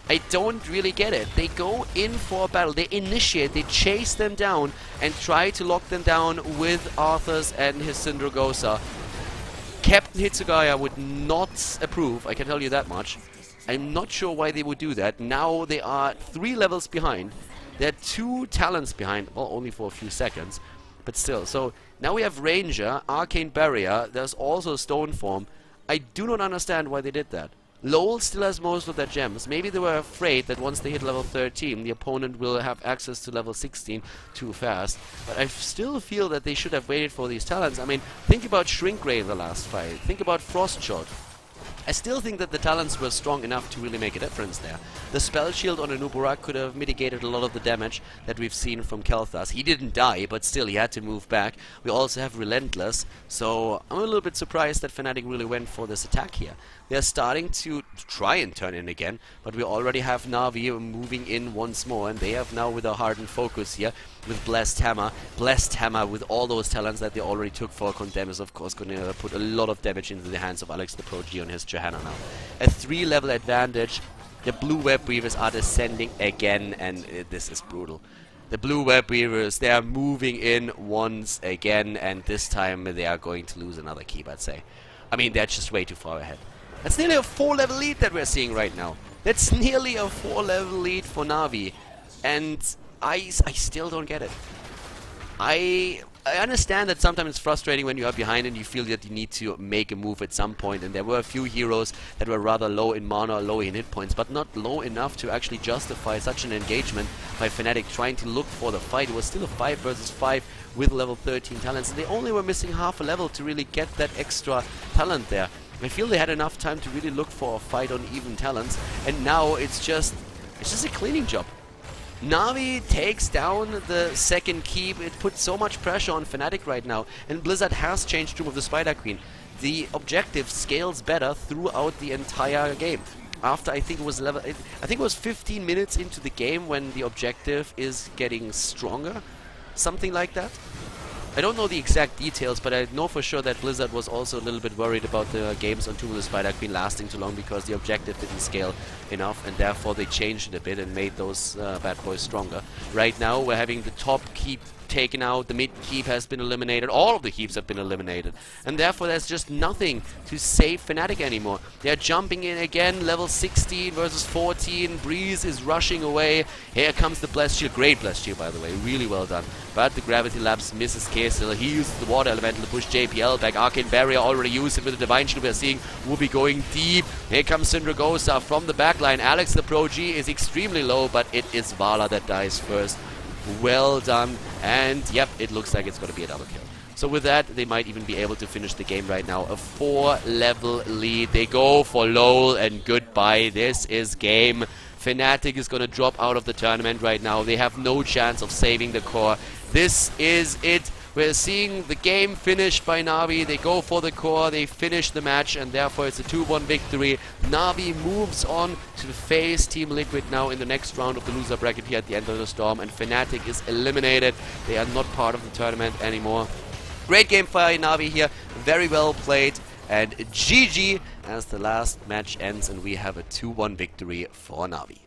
I don't really get it. They go in for a battle, they initiate, they chase them down and try to lock them down with Arthurs and his Syndragosa. Captain Hitsugaya would not approve, I can tell you that much. I'm not sure why they would do that. Now they are 3 levels behind. They're 2 talents behind, well, only for a few seconds, but still. So now we have Ranger, Arcane Barrier, there's also Stone Form. I do not understand why they did that. Lowell still has most of their gems. Maybe they were afraid that once they hit level 13, the opponent will have access to level 16 too fast. But I still feel that they should have waited for these talents. I mean, think about Shrink Ray in the last fight. Think about Frost Shot. I still think that the talents were strong enough to really make a difference there. The Spell Shield on Nuburak could have mitigated a lot of the damage that we've seen from Kel'Thas. He didn't die, but still he had to move back. We also have Relentless, so I'm a little bit surprised that Fnatic really went for this attack here. They're starting to try and turn in again, but we already have Na'Vi moving in once more, and they have now with a hardened focus here with Blessed Hammer. Blessed Hammer with all those talents that they already took for Condemn is of course going to put a lot of damage into the hands of Alex the Prodigy on his Johanna now. A 3-level advantage. The blue Web Weavers are descending again, and this is brutal. The blue Web Weavers, they are moving in once again, and this time they are going to lose another keep, I'd say. I mean, they're just way too far ahead. That's nearly a 4-level lead that we're seeing right now. That's nearly a 4-level lead for Na'Vi. And I still don't get it. I understand that sometimes it's frustrating when you are behind and you feel that you need to make a move at some point. And there were a few heroes that were rather low in mana, low in hit points, but not low enough to actually justify such an engagement by Fnatic trying to look for the fight. It was still a 5 versus 5 with level 13 talents. And they only were missing half a level to really get that extra talent there. I feel they had enough time to really look for a fight on even talents, and now it's just a cleaning job. Na'Vi takes down the second keep. It puts so much pressure on Fnatic right now, and Blizzard has changed Tomb of the Spider Queen. The objective scales better throughout the entire game. After I think it was 15 minutes into the game when the objective is getting stronger, something like that. I don't know the exact details, but I know for sure that Blizzard was also a little bit worried about the games on Tomb of the Spider Queen lasting too long because the objective didn't scale enough, and therefore they changed it a bit and made those bad boys stronger. Right now we're having the top keep taken out, the mid keep has been eliminated, all of the keeps have been eliminated, and therefore there's just nothing to save Fnatic anymore. They're jumping in again, level 16 versus 14, Breeze is rushing away, here comes the Blessed Shield, great Blessed Shield by the way, really well done, but the Gravity Lapse misses Kesel, he uses the Water Elemental to push JPL back, Arcane Barrier already used it with the Divine Shield, we're seeing Whoopi going deep, here comes Syndragosa from the backline, Alex the Pro-G is extremely low, but it is Vala that dies first. Well done, and yep, it looks like it's going to be a double kill. So with that, they might even be able to finish the game right now. A 4-level lead. They go for Lowell, and goodbye. This is game. Fnatic is going to drop out of the tournament right now. They have no chance of saving the core. This is it. We're seeing the game finished by Na'Vi. They go for the core, they finish the match, and therefore it's a 2-1 victory. Na'Vi moves on to face Team Liquid now in the next round of the loser bracket here at the end of the storm, and Fnatic is eliminated. They are not part of the tournament anymore. Great game for Na'Vi here, very well played, and GG as the last match ends, and we have a 2-1 victory for Na'Vi.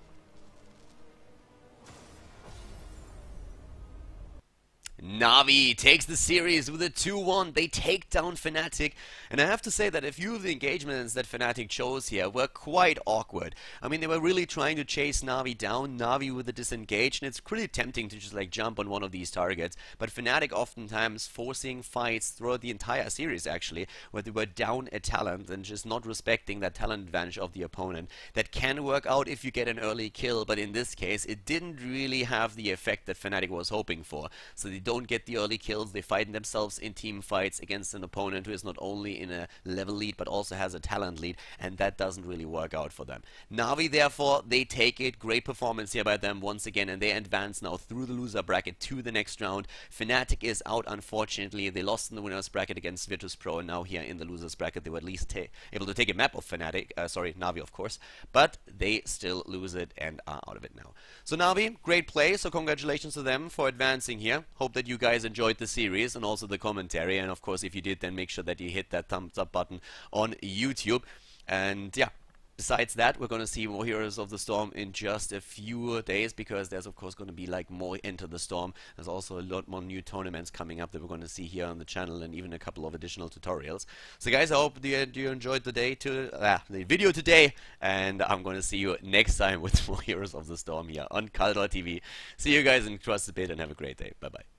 NaVi takes the series with a 2-1. They take down Fnatic. And I have to say that a few of the engagements that Fnatic chose here were quite awkward. I mean, they were really trying to chase NaVi down, NaVi with a disengage, and it's pretty tempting to just like jump on one of these targets. But Fnatic oftentimes forcing fights throughout the entire series actually, where they were down a talent and just not respecting that talent advantage of the opponent. That can work out if you get an early kill, but in this case it didn't really have the effect that Fnatic was hoping for. So they don't get the early kills, they find themselves in team fights against an opponent who is not only in a level lead but also has a talent lead, and that doesn't really work out for them. NaVi therefore, they take it, great performance here by them once again, and they advance now through the loser bracket to the next round. Fnatic is out unfortunately, they lost in the winners bracket against Virtus.pro, and now here in the losers bracket they were at least able to take a map of NaVi of course, but they still lose it and are out of it now. So NaVi, great play, so congratulations to them for advancing here. Hope that you guys enjoyed the series and also the commentary, and of course if you did, then make sure that you hit that thumbs up button on YouTube. And yeah, besides that, we're going to see more Heroes of the Storm in just a few days, because there's of course going to be like more Enter the Storm. There's also a lot more new tournaments coming up that we're going to see here on the channel, and even a couple of additional tutorials. So guys, I hope you enjoyed the video today, and I'm going to see you next time with more Heroes of the Storm here on Khaldor TV. See you guys in Trust a Bit, and have a great day. Bye bye.